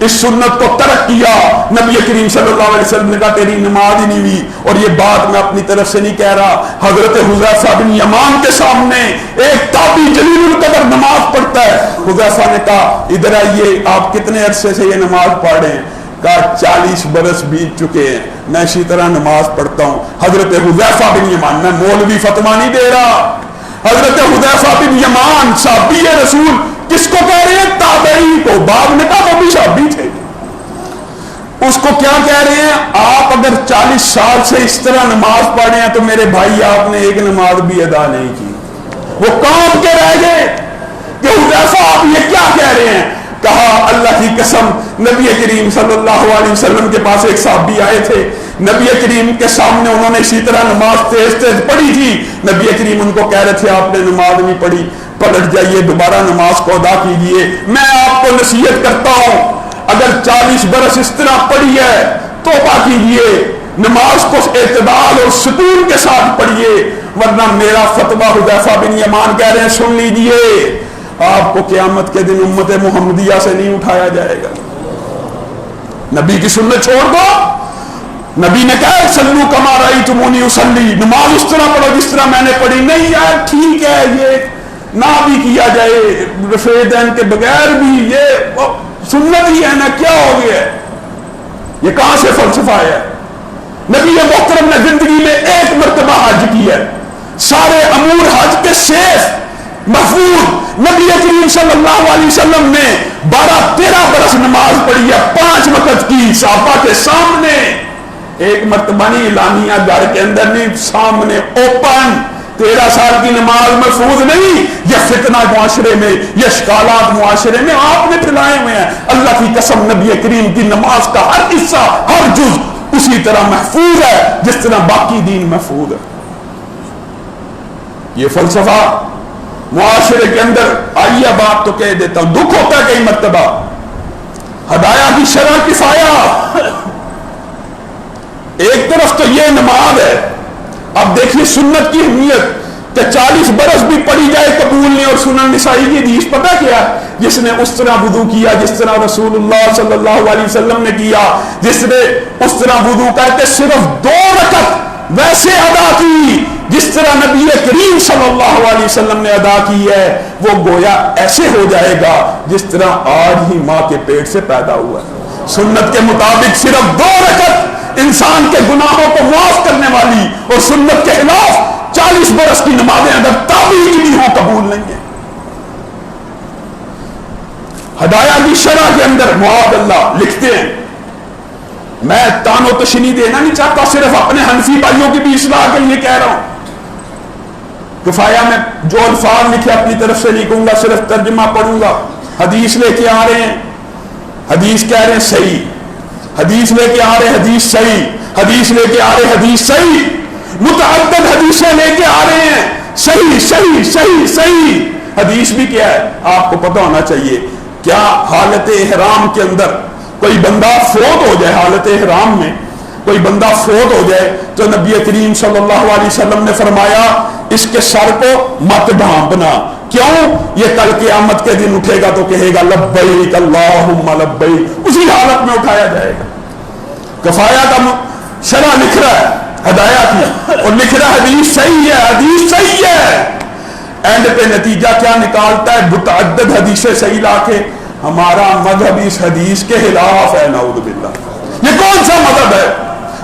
اس سنت کو ترک کیا۔ نبی کریم صلی اللہ علیہ وسلم نے کہا تیری نماز ہی نہیں ہوئی۔ اور یہ بات میں اپنی طرف سے نہیں کہہ رہا، حضرت حذیفہ بن یمان کے سامنے ایک تابعی جلیل القدر نماز پڑھتا ہے۔ حذیفہ نے کہا ادھر آئیے، آپ کتنے عرصے سے یہ نماز پڑھ رہے ہیں؟ کہا 40 برس بیت چکے ہیں، میں اسی طرح نماز پڑھتا ہوں۔ حضرت حذیفہ بن یمان، میں مولوی فتویٰ نہیں دے رہا، حضرت حذیفہ بن یمان صحابی رسول کس کو کہہ رہے ہیں؟ تابعی کو۔ بعد میں کہا وہ بھی صحابی تھے، اس کو کیا کہہ رہے ہیں؟ آپ اگر 40 سال سے اس طرح نماز پڑھ رہے ہیں تو میرے بھائی آپ نے ایک نماز بھی ادا نہیں کی۔ وہ کام کے رہ گئے کہ حذیفہ آپ یہ کیا کہہ رہے ہیں؟ کہا اللہ کی قسم، نبی کریم صلی اللہ علیہ وسلم کے پاس ایک صحابی آئے تھے، نبی کریم کے سامنے انہوں نے اسی طرح نماز تیز تیز پڑھی تھی۔ نبی کریم ان کو کہہ رہے تھے آپ نے نماز نہیں پڑھی، پلٹ جائیے دوبارہ نماز کو ادا کیجیے۔ میں آپ کو نصیحت کرتا ہوں اگر 40 برس اس طرح پڑھی ہے توبہ کیجیے، نماز کو اعتدال اور سکون کے ساتھ پڑھیے، ورنہ میرا فتویٰ حذیفہ بن یمان کہہ رہے ہیں سن لیجیے، آپ کو قیامت کے دن امت محمدیہ سے نہیں اٹھایا جائے گا۔ نبی کی سنت چھوڑ دو۔ نبی نے کہا صلو کما رأیتمونی اصلی، نماز اس طرح پڑھو جس طرح میں نے پڑھی۔ نہیں یار ٹھیک ہے یہ نہ بھی کیا جائے رفع دین کے بغیر بھی، یہ سنت ہی ہے نا، کیا ہو گیا ہے؟ یہ کہاں سے فلسفہ ہے؟ نبی محترم نے زندگی میں ایک مرتبہ حج کیا ہے، سارے امور حج کے سیف محفوظ۔ نبی کریم صلی اللہ علیہ وسلم نے 12-13 برس نماز پڑھی ہے، 5 وقت کی، صحابہ کے سامنے، ایک مرتبہ نہیں، اعلانیہ گھر کے اندر نہیں، سامنے اوپن۔ 13 سال کی نماز محفوظ نہیں، یہ فتنہ معاشرے میں، یہ اشکالات معاشرے میں آپ نے پھیلائے ہوئے ہیں۔ اللہ کی قسم نبی کریم کی نماز کا ہر حصہ، ہر جز اسی طرح محفوظ ہے جس طرح باقی دین محفوظ ہے۔ یہ فلسفہ معاشرے کے اندر آئیے، بات تو کہہ دیتا ہوں، دکھ ہوتا ہے کئی مرتبہ۔ ہدایہ کی شرح کفایہ، ایک طرف تو یہ نماز ہے، اب دیکھیے سنت کی اہمیت کہ 40 برس بھی پڑھی جائے قبول نہیں۔ اور سنن نسائی کی حدیث پتہ کیا؟ جس نے اس طرح وضو کیا جس طرح رسول اللہ صلی اللہ علیہ وسلم نے کیا، جس نے اس طرح وضو کر کے صرف 2 رکعت ویسے ادا کی جس طرح نبی کریم صلی اللہ علیہ وسلم نے ادا کی ہے، وہ گویا ایسے ہو جائے گا جس طرح آج ہی ماں کے پیٹ سے پیدا ہوا ہے۔ سنت کے مطابق صرف 2 رکعت انسان کے گناہوں کو معاف کرنے والی، اور سنت کے خلاف 40 برس کی نمازیں اگر تابعی کی بھی ہوں قبول نہیں ہے۔ ہدایہ کی شرح کے اندر معاذ اللہ لکھتے ہیں، میں تان و تشنیع دینا نہیں چاہتا، صرف اپنے حنفی بھائیوں کی بھی اصلاح کے لیے کہہ رہا ہوں۔ کفایہ میں جو الفاظ لکھے اپنی طرف سے نہیں کہوں گا، صرف ترجمہ پڑھوں گا۔ حدیث لے کے آ رہے ہیں، حدیث کہہ رہے ہیں صحیح، حدیث لے کے آ رہے ہیں حدیث صحیح، حدیث لے کے آ رہے ہیں حدیث صحیح، متعدد حدیثیں لے کے آ رہے ہیں صحیح صحیح صحیح صحیح۔ حدیث بھی کیا ہے آپ کو پتہ ہونا چاہیے، کیا حالت احرام کے اندر کوئی بندہ فوت ہو جائے، حالت احرام میں کوئی بندہ فوت ہو جائے تو نبی کریم صلی اللہ علیہ وسلم نے فرمایا اس کے سر کو مت ڈھانپنا، کیوں؟ یہ کل قیامت کے دن اٹھے گا تو کہے گا لبیک اللہم لبیک، اسی حالت میں اٹھایا جائے گا۔ کفایہ کا شرح لکھ رہا ہے ہدایہ کی، اور لکھ رہا حدیث صحیح ہے، حدیث صحیح ہے۔ اینڈ پہ نتیجہ کیا نکالتا ہے؟ متعدد حدیثیں صحیح لا کے ہمارا مذہب اس حدیث کے خلاف ہے، نعوذ باللہ۔ یہ کون سا مذہب ہے؟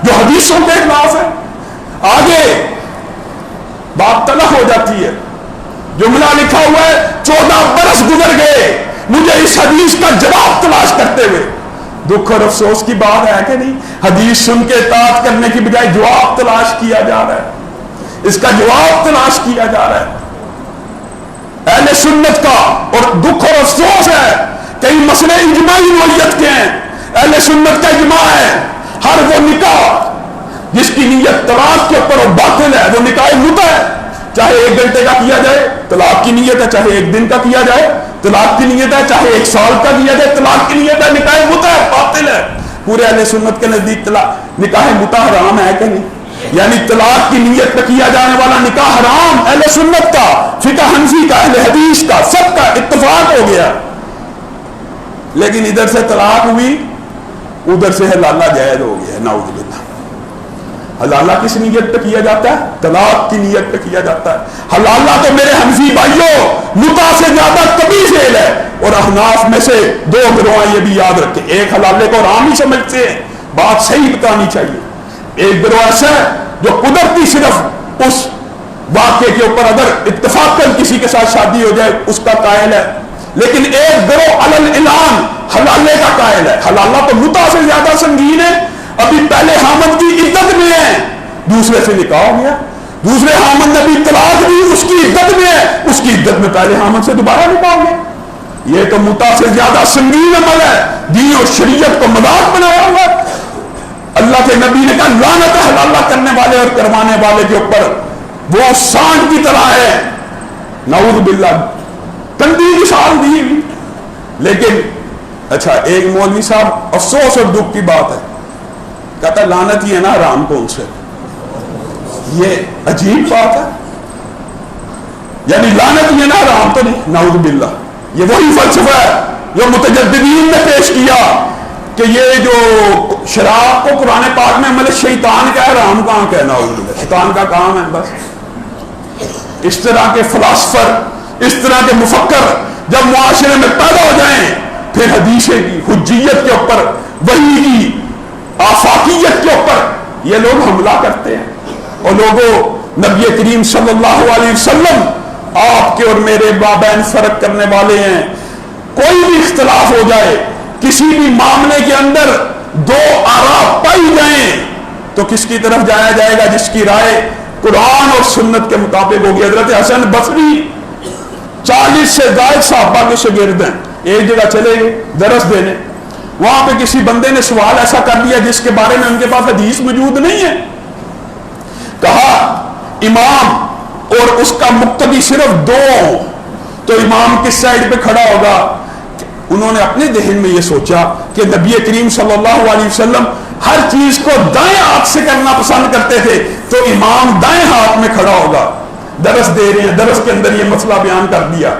جو حدیثوں کے خلاف ہے. آگے بات تلخ ہو جاتی ہے. جملہ لکھا ہوا ہے 14 برس گزر گئے مجھے اس حدیث کا جواب تلاش کرتے ہوئے. دکھ اور افسوس کی بات ہے کہ نہیں؟ حدیث سن کے اطاعت کرنے کی بجائے جواب تلاش کیا جا رہا ہے، اس کا جواب تلاش کیا جا رہا ہے. اہل سنت کا اور دکھ اور افسوس ہے کئی مسئلے اجماعی نوعیت کے ہیں. اہل سنت کا اجماع ہے ہر وہ نکاح جس کی نیت طلاق کے اوپر اور باطل ہے وہ نکاح متع ہے. چاہے 1 گھنٹے کا کیا جائے طلاق کی نیت ہے، چاہے 1 دن کا کیا جائے طلاق کی نیت ہے، چاہے 1 سال کا کیا جائے طلاق کی نیت ہے. نکاح متع ہے، باطل ہے. پورے اہل سنت کے نزدیک نکاح متع حرام ہے کہ نہیں؟ یعنی طلاق کی نیت پہ کیا جانے والا نکاح حرام. اہل سنت کا، فقہ حنفی کا، اہل حدیث کا، سب کا اتفاق ہو گیا. لیکن ادھر سے طلاق ہوئی ادھر سے حلالہ جائز ہو گیا. نعوذ باللہ. حلالہ کس نیت پہ کیا جاتا ہے؟ طلاق کی نیت پہ کیا جاتا ہے. حلالہ تو میرے حنفی بھائیوں متع سے زیادہ کبھی فعل ہے. اور احناف میں سے 2 گروہ یہ بھی یاد رکھیں، ایک حلالے کو حرام ہی سمجھتے ہیں، بات صحیح بتانی چاہیے. ایک گروہ ایسا ہے جو قدرتی صرف اس واقعے کے اوپر اگر اتفاقاً کسی کے ساتھ شادی ہو جائے اس کا قائل ہے. لیکن ایک گروہ علی الاعلان حلالے کا قائل ہے. حلالہ تو متع سے زیادہ سنگین ہے. ابھی پہلے حامد کی عدت میں ہے، دوسرے سے نکاح ہو گیا، دوسرے حامد نے بھی طلاق دی، اس کی عدت میں ہے، اس کی عدت میں پہلے حامد سے دوبارہ نکاح ہو گیا. یہ تو متع سے زیادہ سنگین عمل ہے. دین اور شریعت کو مذاق بنایا ہوا ہے. اللہ کے نبی نے کہا لعنت ہے حلالہ کرنے والے اور کروانے والے کے اوپر، وہ سانڈ کی طرح ہے. نعوذ باللہ. تنبیہ مثال دی ہوئی. لیکن اچھا ایک مولوی صاحب افسوس اور دکھ کی بات ہے کہتا لعنت ہی ہے نا حرام کو ان سے. یہ عجیب بات ہے. یعنی لعنت ہی ہے نا حرام تو نہیں. نعوذ باللہ. یہ وہی فلسفہ ہے جو متجددین نے پیش کیا کہ یہ جو شراب کو قرآن پاک میں عمل شیطان کا ہے، حرام کہاں کا ہے؟ نعوذ باللہ. شیطان کا کام ہے بس. اس طرح کے فلاسفر، اس طرح کے مفکر جب معاشرے میں پیدا ہو جائیں پھر حدیث کی حجیت کے اوپر، وحی کی آفاقیت کے اوپر یہ لوگ حملہ کرتے ہیں. اور لوگوں نبی کریم صلی اللہ علیہ وسلم آپ کے اور میرے مابین فرق کرنے والے ہیں. کوئی بھی اختلاف ہو جائے کسی بھی معاملے کے اندر 2 آراء پائی جائیں تو کس کی طرف جایا جائے گا؟ جس کی رائے قرآن اور سنت کے مطابق ہوگی. حضرت حسن بصری 40 سے زائد صحابہ کے شاگرد ہیں. ایک جگہ چلے گئے درس دینے، وہاں پہ کسی بندے نے سوال ایسا کر دیا جس کے بارے میں ان کے پاس حدیث موجود نہیں ہے. کہا امام اور اس کا مقتدی صرف 2 ہوں تو امام کس سائڈ پہ کھڑا ہوگا؟ انہوں نے اپنے ذہن میں یہ سوچا کہ نبی کریم صلی اللہ علیہ وسلم ہر چیز کو دائیں ہاتھ سے کرنا پسند کرتے تھے تو امام دائیں ہاتھ میں کھڑا ہوگا. درس دے رہے ہیں، درس کے اندر یہ مسئلہ بیان کر دیا.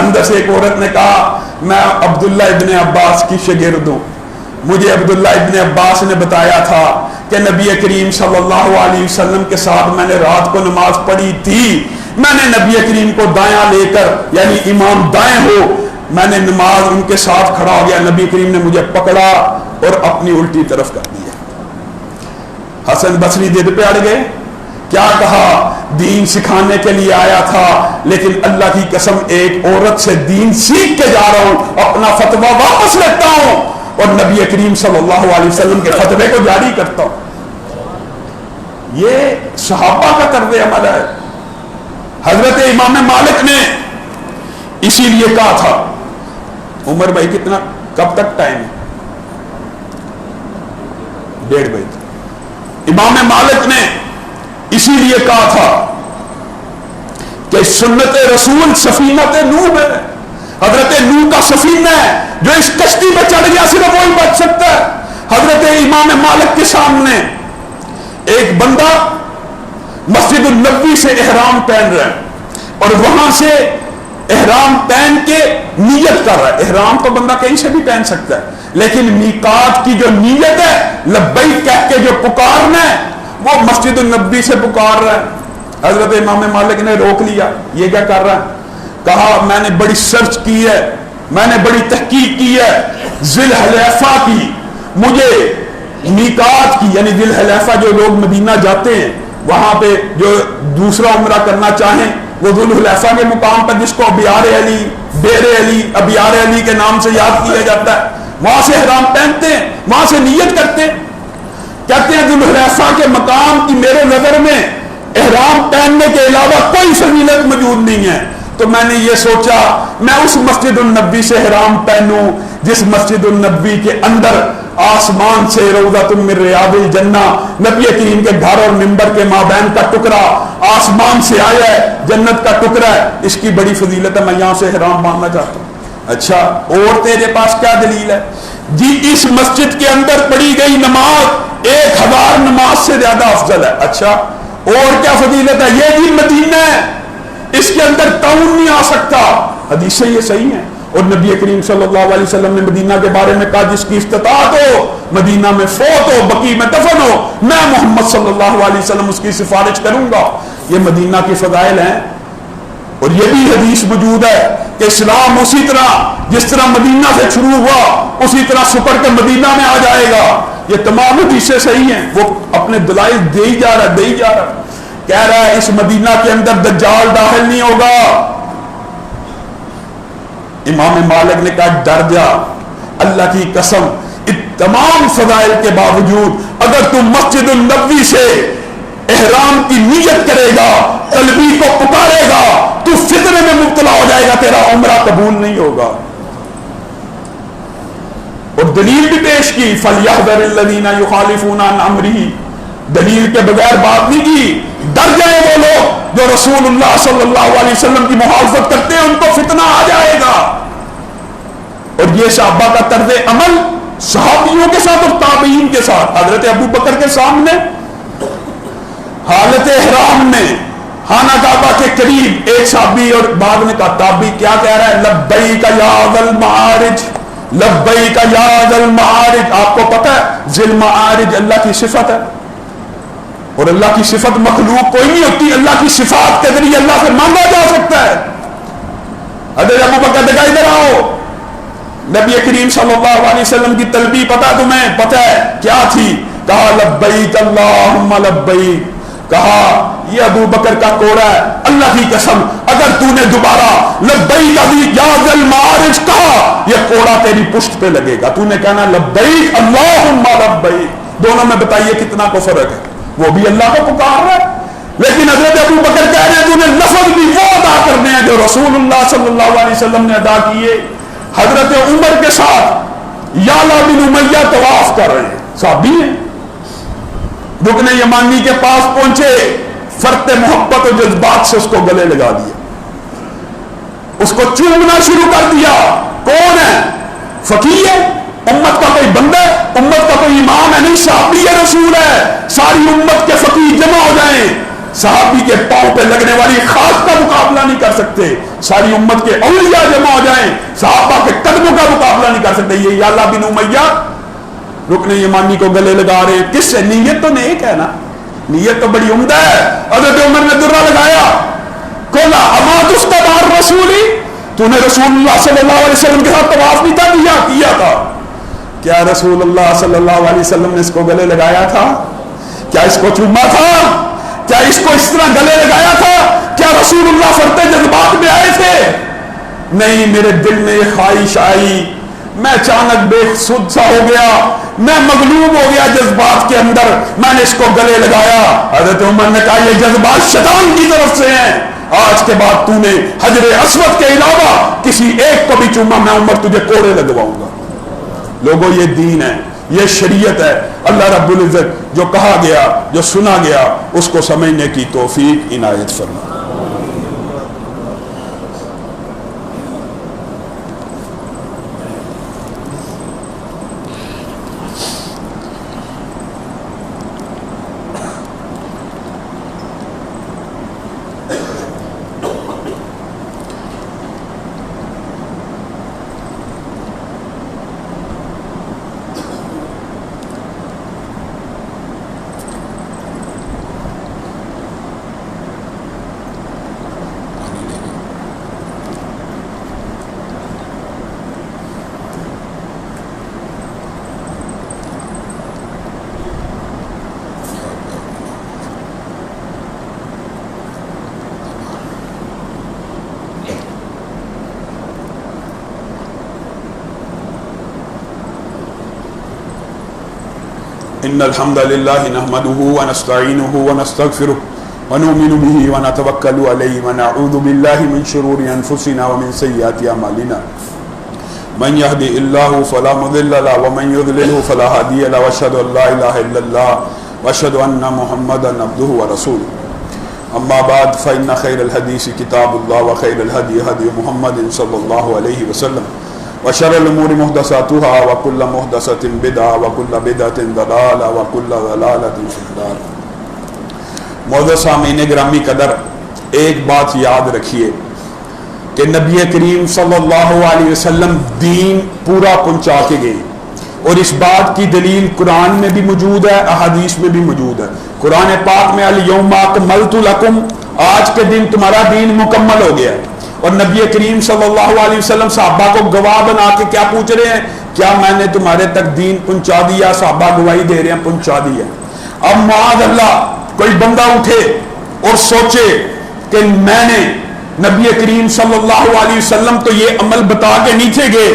اندر سے ایک عورت نے کہا میں عبداللہ ابن عباس کی شاگرد ہوں، مجھے عبداللہ ابن عباس نے بتایا تھا کہ نبی کریم صلی اللہ علیہ وسلم کے ساتھ میں نے رات کو نماز پڑھی تھی. میں نے نبی کریم کو دایاں لے کر، یعنی امام دائیں ہو، میں نے نماز ان کے ساتھ کھڑا ہو گیا، نبی کریم نے مجھے پکڑا اور اپنی الٹی طرف کر دیا. حسن بصری ضد پہ اڑ گئے. کیا کہا؟ دین سکھانے کے لیے آیا تھا لیکن اللہ کی قسم ایک عورت سے دین سیکھ کے جا رہا ہوں، اپنا فتویٰ واپس لیتا ہوں اور نبی کریم صلی اللہ علیہ وسلم کے فتوے کو جاری کرتا ہوں. یہ صحابہ کا طرز عمل ہے. حضرت امام مالک نے اسی لیے کہا تھا، عمر بھائی کتنا کب تک ٹائم ہے؟ 1:30 بجے. امام مالک نے اسی لیے کہا تھا کہ سنت رسول سفینت نوح ہے. حضرت نوح کا سفینہ ہے جو اس کشتی پہ چڑھ گیا صرف وہی بچ سکتا ہے. حضرت امام مالک کے سامنے ایک بندہ مسجد النبوی سے احرام پہن رہا ہے اور وہاں سے احرام پہن کے نیت کر رہا ہے. احرام تو بندہ کہیں سے بھی پہن سکتا ہے لیکن میقات کی جو نیت ہے لبیک کہہ کے جو پکارنا ہے وہ مسجد النبوی سے پکار رہا ہے. حضرت امام مالک نے روک لیا. یہ کیا کر رہا ہے؟ کہا میں نے بڑی سرچ کی ہے، میں نے بڑی تحقیق کی ہے، ذی الحلیفہ کی مجھے میقات کی یعنی ذی الحلیفہ جو لوگ مدینہ جاتے ہیں وہاں پہ جو دوسرا عمرہ کرنا چاہیں وہ ذی الحلیفہ کے مقام پر جس کو ابیار علی بیر علی ابیار علی کے نام سے یاد کیا جاتا ہے وہاں سے احرام پہنتے ہیں وہاں سے نیت کرتے ہیں کہتے ہیں ذی الحلیفہ کے مقام کی میرے نظر میں احرام پہننے کے علاوہ کوئی فضیلت موجود نہیں ہے تو میں نے یہ سوچا میں اس مسجد النبی سے احرام پہنوں جس مسجد النبی کے اندر آسمان سے روضۃ من ریاض الجنہ نبی کریم کے گھر اور منبر کے مابین کا ٹکڑا آسمان سے آیا ہے جنت کا ٹکڑا ہے اس کی بڑی فضیلت ہے میں یہاں سے احرام باندھنا چاہتا ہوں اچھا اور تیرے پاس کیا دلیل ہے جی اس مسجد کے اندر پڑھی گئی نماز 1000 نماز سے زیادہ افضل ہے اچھا اور کیا فضیلت ہے یہ جی مدینہ ہے اس کے اندر ٹاؤن نہیں آ سکتا حدیثیں یہ صحیح ہیں اور نبی کریم صلی اللہ علیہ وسلم نے مدینہ کے بارے میں کہا جس کی استطاعت ہو مدینہ میں فوت ہو بقیع میں دفن ہو میں محمد صلی اللہ علیہ وسلم اس کی سفارش کروں گا یہ مدینہ کے فضائل ہیں اور یہ بھی حدیث موجود ہے کہ اسلام اسی طرح جس طرح مدینہ سے شروع ہوا اسی طرح سپر کے مدینہ میں آ جائے گا یہ تمام حدیثیں صحیح ہیں وہ اپنے دلائل دے ہی جا رہا کہہ رہا ہے اس مدینہ کے اندر دجال داخل نہیں ہوگا امام مالک نے کہا ڈر جا اللہ کی قسم ان تمام فضائل کے باوجود اگر تم مسجد النبوی سے احرام کی نیت کرے گا قلبی کو پکارے گا تو فتنے میں مبتلا ہو جائے گا تیرا عمرہ قبول نہیں ہوگا اور دلیل بھی پیش کی فَلْيَحْذَرِ الَّذِينَ يُخَالِفُونَ عَنْ أَمْرِهِ دلیل کے بغیر بات نہیں کی ڈر جائیں وہ لوگ جو رسول اللہ صلی اللہ علیہ وسلم کی مخالفت کرتے ہیں ان کو فتنہ آ جائے گا اور یہ صحابہ کا طرز عمل صحابیوں کے ساتھ اور تابعین کے ساتھ حضرت ابو بکر کے سامنے حالت احرام میں خانہ کعبہ کے قریب ایک صحابی اور بعد میں کہا تابعی کیا کہہ رہا ہے لبیک یا ذا المعارج لبیک یا ذا المعارج آپ کو پتہ ہے ذی المعارج اللہ کی صفت ہے اور اللہ کی صفت مخلوق کوئی نہیں ہوتی اللہ کی صفات کے ذریعے اللہ سے مانگا جا سکتا ہے حضرت ابو بکر دکھائی دے رہا ہو نبی کریم صلی اللہ علیہ وسلم کی تلبیہ پتہ تمہیں پتہ ہے کیا تھی کہا لبیک اللہم لبیک کہا یہ ابو بکر کا کوڑا ہے اللہ کی قسم اگر تو نے دوبارہ لبیک یا ذا المعارج کہا یہ کوڑا تیری پشت پہ لگے گا تو نے کہنا لبیک اللہم لبیک دونوں میں بتائیے کتنا کو فرق ہے وہ بھی اللہ کو پکار رہا ہے لیکن حضرت ابو بکر کہہ رہے ہیں تو نے لفظ بھی وہ ادا کرنے ہیں جو رسول اللہ صلی اللہ علیہ وسلم نے ادا کیے حضرت عمر کے ساتھ یالا بن امیہ طواف کر رہے ہیں صحابی ہیں رکن یمانی کے پاس پہنچے فرط محبت و جذبات سے اس کو گلے لگا دیا اس کو چومنا شروع کر دیا کون ہے فقیہ ہے امت کا کوئی بندہ ہے امت کا کوئی امام ہے نہیں صحابی رسول ہے ساری امت کے فقیہ جمع ہو جائیں صحابی کے پاؤں پہ لگنے والی خاص کا مقابلہ نہیں کر سکتے ساری امت کے اولیاء جمع ہو جائیں صحابہ کے قدموں کا مقابلہ نہیں کر سکتے یہ یالا بن امیہ رکن یمانی کو گلے لگا رہے کس سے نیت تو نیک ہے نا نیت تو بڑی عمدہ ہے حضرت عمر نے درہ لگایا قُلْ أَمَا تُسْتَبَعَ الرَّسُولِ تو نے رسول اللہ صلی اللہ علیہ وسلم کے ساتھ طواف نہیں تھا کیا تھا کیا رسول اللہ صلی اللہ علیہ وسلم نے اس کو گلے لگایا تھا کیا اس کو چوما تھا کیا اس کو اس طرح گلے لگایا تھا کیا رسول اللہ فرتے جذبات میں آئے تھے نہیں میرے دل میں یہ خواہش آئی میں اچانک بے سود سا ہو گیا میں مغلوب ہو گیا جذبات کے اندر میں نے اس کو گلے لگایا حضرت عمر نے کہا یہ جذبات شیطان کی طرف سے ہیں آج کے بعد تو نے حجر اسود کے علاوہ کسی ایک کو بھی چوما میں عمر تجھے کوڑے لگواؤں گا لوگوں یہ دین ہے یہ شریعت ہے اللہ رب العزت جو کہا گیا جو سنا گیا اس کو سمجھنے کی توفیق عنایت فرما إن الحمد لله نحمده ونستعينه ونستغفره ونؤمن به ونتوكل عليه ونعوذ بالله من شرور أنفسنا ومن سيئات أعمالنا من يهدي الله فلا مضل له ومن يضلله فلا هادي له وأشهد أن لا إله إلا الله وأشهد أن محمدا عبده ورسوله أما بعد فإن خير الحديث كتاب الله وخير الهدي هدي محمد صلى الله عليه وسلم وشر الأمور محدثاتها وكل محدثة بدعة وكل بدعة ضلالة وكل ضلالة في النار. معزز سامعین گرامی قدر، ایک بات یاد رکھیے کہ نبی کریم صلی اللہ علیہ وسلم دین پورا پہنچا کے گئے، اور اس بات کی دلیل قرآن میں بھی موجود ہے، احادیث میں بھی موجود ہے. قرآن پاک میں الیوم اکملت لکم، آج کے دن تمہارا دین مکمل ہو گیا. اور نبی کریم صلی اللہ علیہ وسلم صحابہ کو گواہ بنا کے کیا پوچھ رہے ہیں؟ کیا میں نے تمہارے تک دین پہنچا دیا؟ صحابہ گواہی دے رہے ہیں پہنچا دیا. اب معاذ اللہ کوئی بندہ اٹھے اور سوچے کہ میں نے نبی کریم صلی اللہ علیہ وسلم تو یہ عمل بتا کے نہیں تھے گئے،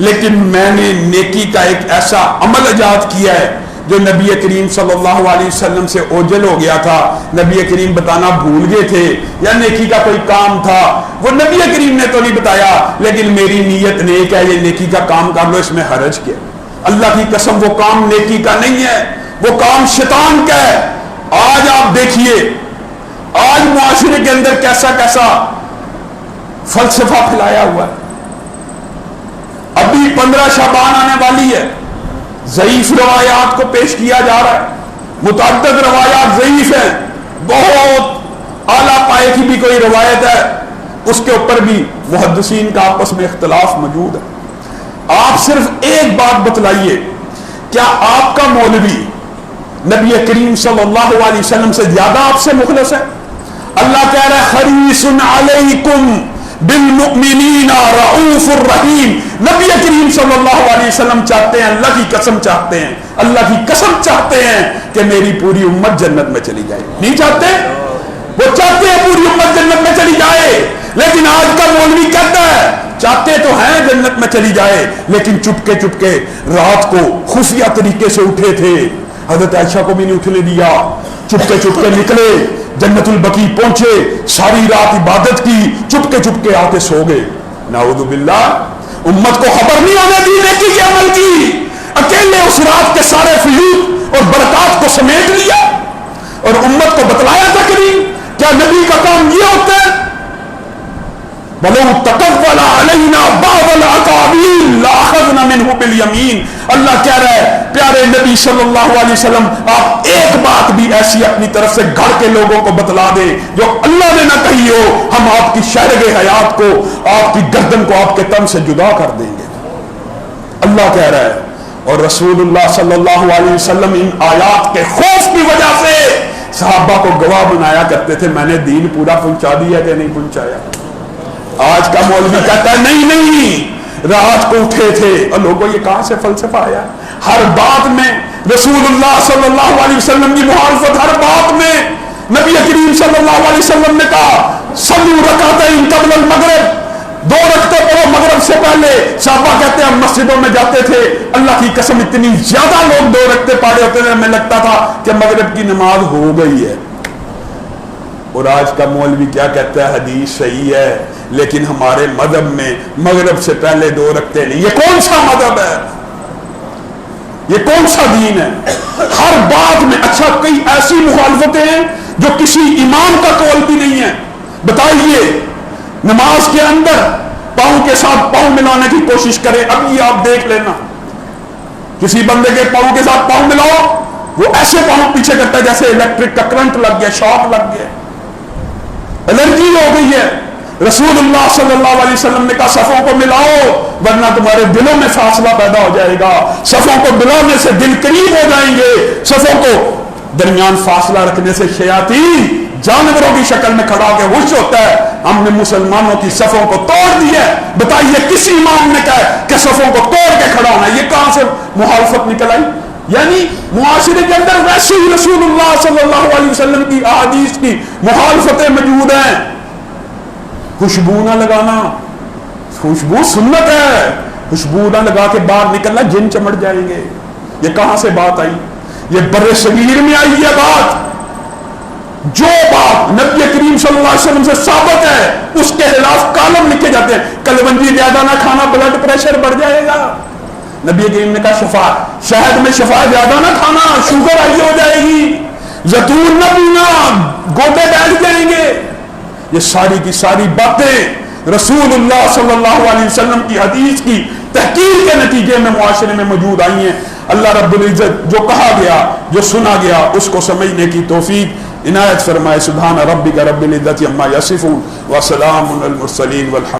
لیکن میں نے نیکی کا ایک ایسا عمل ایجاد کیا ہے جو نبی کریم صلی اللہ علیہ وسلم سے اوجھل ہو گیا تھا، نبی کریم بتانا بھول گئے تھے، یا نیکی کا کوئی کام تھا وہ نبی کریم نے تو نہیں بتایا، لیکن میری نیت نیک ہے، یہ نیکی کا کام کر لو، اس میں حرج کیا؟ اللہ کی قسم وہ کام نیکی کا نہیں ہے، وہ کام شیطان کا ہے. آج آپ دیکھیے آج معاشرے کے اندر کیسا کیسا فلسفہ پھیلایا ہوا ہے. ابھی 15 شعبان آنے والی ہے، ضعیف روایات کو پیش کیا جا رہا ہے، متعدد روایات ضعیف ہیں، بہت اعلیٰ پائے کی بھی کوئی روایت ہے اس کے اوپر بھی محدثین کا آپس میں اختلاف موجود ہے. آپ صرف ایک بات بتلائیے، کیا آپ کا مولوی نبی کریم صلی اللہ علیہ وسلم سے زیادہ آپ سے مخلص ہے؟ اللہ کہہ رہا ہے حریص علیکم بالمؤمنین رؤوف الرحیم. نبی کریم صلی اللہ علیہ وسلم چاہتے ہیں، اللہ کی قسم چاہتے ہیں، اللہ کی قسم چاہتے ہیں کہ میری پوری امت جنت میں چلی جائے. نہیں چاہتے؟ وہ چاہتے ہیں پوری امت جنت میں چلی جائے، لیکن آج کا مولوی کہتا ہے چاہتے تو ہیں جنت میں چلی جائے، لیکن چپکے چپکے رات کو خفیہ طریقے سے اٹھے تھے، حضرت عائشہ کو بھی نہیں اٹھنے دیا، چپکے چپکے نکلے، جنت البقیع پہنچے، ساری رات عبادت کی، چپکے چپکے آتے سو گئے. نعوذ باللہ. امت کو خبر نہیں ہونے دی نیکی کے عمل کی، اکیلے اس رات کے سارے فیوز اور برکات کو سمیٹ لیا اور امت کو بتلایا تک نہیں. کیا نبی کا کام یہ ہوتا ہے؟ وَلَوْ تَقَوَّلَ عَلَيْنَا بَعْضَ الْأَقَاوِيلِ لَأَخَذْنَا مِنْهُ بِالْيَمِينِ. اللہ کہہ رہا ہے پیارے نبی صلی اللہ علیہ وسلم، آپ ایک بات بھی ایسی اپنی طرف سے گھڑ کے لوگوں کو بتلا دیں جو اللہ نے نہ کہی ہو، ہم آپ کی شہرگ حیات کو، آپ کی گردن کو آپ کے تن سے جدا کر دیں گے. اللہ کہہ رہا ہے. اور رسول اللہ صلی اللہ علیہ وسلم ان آیات کے خوف کی وجہ سے صحابہ کو گواہ بنایا کرتے تھے، میں نے دین پورا پہنچا دیا کہ نہیں پہنچایا. آج کا مولوی کہتا ہے نہیں رات کو اٹھے تھے. اور لوگوں یہ کہاں سے فلسفہ آیا؟ ہر بات میں رسول اللہ صلی اللہ علیہ وسلم کی مخالفت، ہر بات میں. نبی کریم صلی اللہ علیہ وسلم نے کہا صلوا رکعتین قبل المغرب، 2 رکعتیں پڑھو مغرب سے پہلے. صحابہ کہتے ہیں ہم مسجدوں میں جاتے تھے، اللہ کی قسم اتنی زیادہ لوگ 2 رکعتیں پڑھے ہوتے تھے ہمیں لگتا تھا کہ مغرب کی نماز ہو گئی ہے. اور آج کا مولوی کیا کہتا ہے حدیث صحیح ہے، لیکن ہمارے مذہب میں مغرب سے پہلے 2 رکعتیں نہیں. یہ کون سا مذہب ہے؟ یہ کون سا دین ہے؟ ہر بات میں. اچھا کئی ایسی مخالفتیں ہیں جو کسی امام کا قول بھی نہیں ہے. بتائیے نماز کے اندر پاؤں کے ساتھ پاؤں ملانے کی کوشش کریں. اب یہ آپ دیکھ لینا، کسی بندے کے پاؤں کے ساتھ پاؤں ملاؤ، وہ ایسے پاؤں پیچھے کرتا ہے جیسے الیکٹرک کا کرنٹ لگ گیا، شاک لگ گیا، الرجی ہو گئی ہے. رسول اللہ صلی اللہ علیہ وسلم نے کہا صفوں کو ملاؤ ورنہ تمہارے دلوں میں فاصلہ پیدا ہو جائے گا. صفوں کو ملانے سے دل قریب ہو جائیں گے، صفوں کو درمیان فاصلہ رکھنے سے شیاطین جانوروں کی شکل میں کھڑا ہو کے وحش ہوتا ہے. ہم نے مسلمانوں کی صفوں کو توڑ دیا. بتائیے کس امام نے کہا کہ صفوں کو توڑ کے کھڑا ہونا؟ یہ کہاں سے مخالفت نکل آئی؟ یعنی معاشرے کے اندر ویسے ہی رسول اللہ صلی اللہ علیہ وسلم کی احادیث کی مخالفتیں موجود ہیں. خوشبو نہ لگانا، خوشبو سنت ہے، خوشبو نہ لگا کے باہر نکلنا جن چمٹ جائیں گے. یہ کہاں سے بات آئی؟ یہ بر صغیر میں آئی یہ بات، جو بات نبی کریم صلی اللہ علیہ وسلم سے ثابت ہے اس کے خلاف کالم لکھے جاتے ہیں. کلونجی زیادہ نہ کھانا بلڈ پریشر بڑھ جائے گا. نبی کریم نے کہا شفا، شہد میں شفا زیادہ نہ کھانا، شوگر ہائی ہو جائے گی. زیتون نہ پینا، گوٹے بیٹھ جائیں گے. یہ ساری کی ساری باتیں رسول اللہ صلی اللہ علیہ وسلم کی حدیث کی تحقیق کے نتیجے میں معاشرے میں موجود آئی ہیں. اللہ رب العزت جو کہا گیا، جو سنا گیا، اس کو سمجھنے کی توفیق عنایت فرمائے. سبحان ربک رب العزت عما یصفون وسلام علی المرسلین والحمد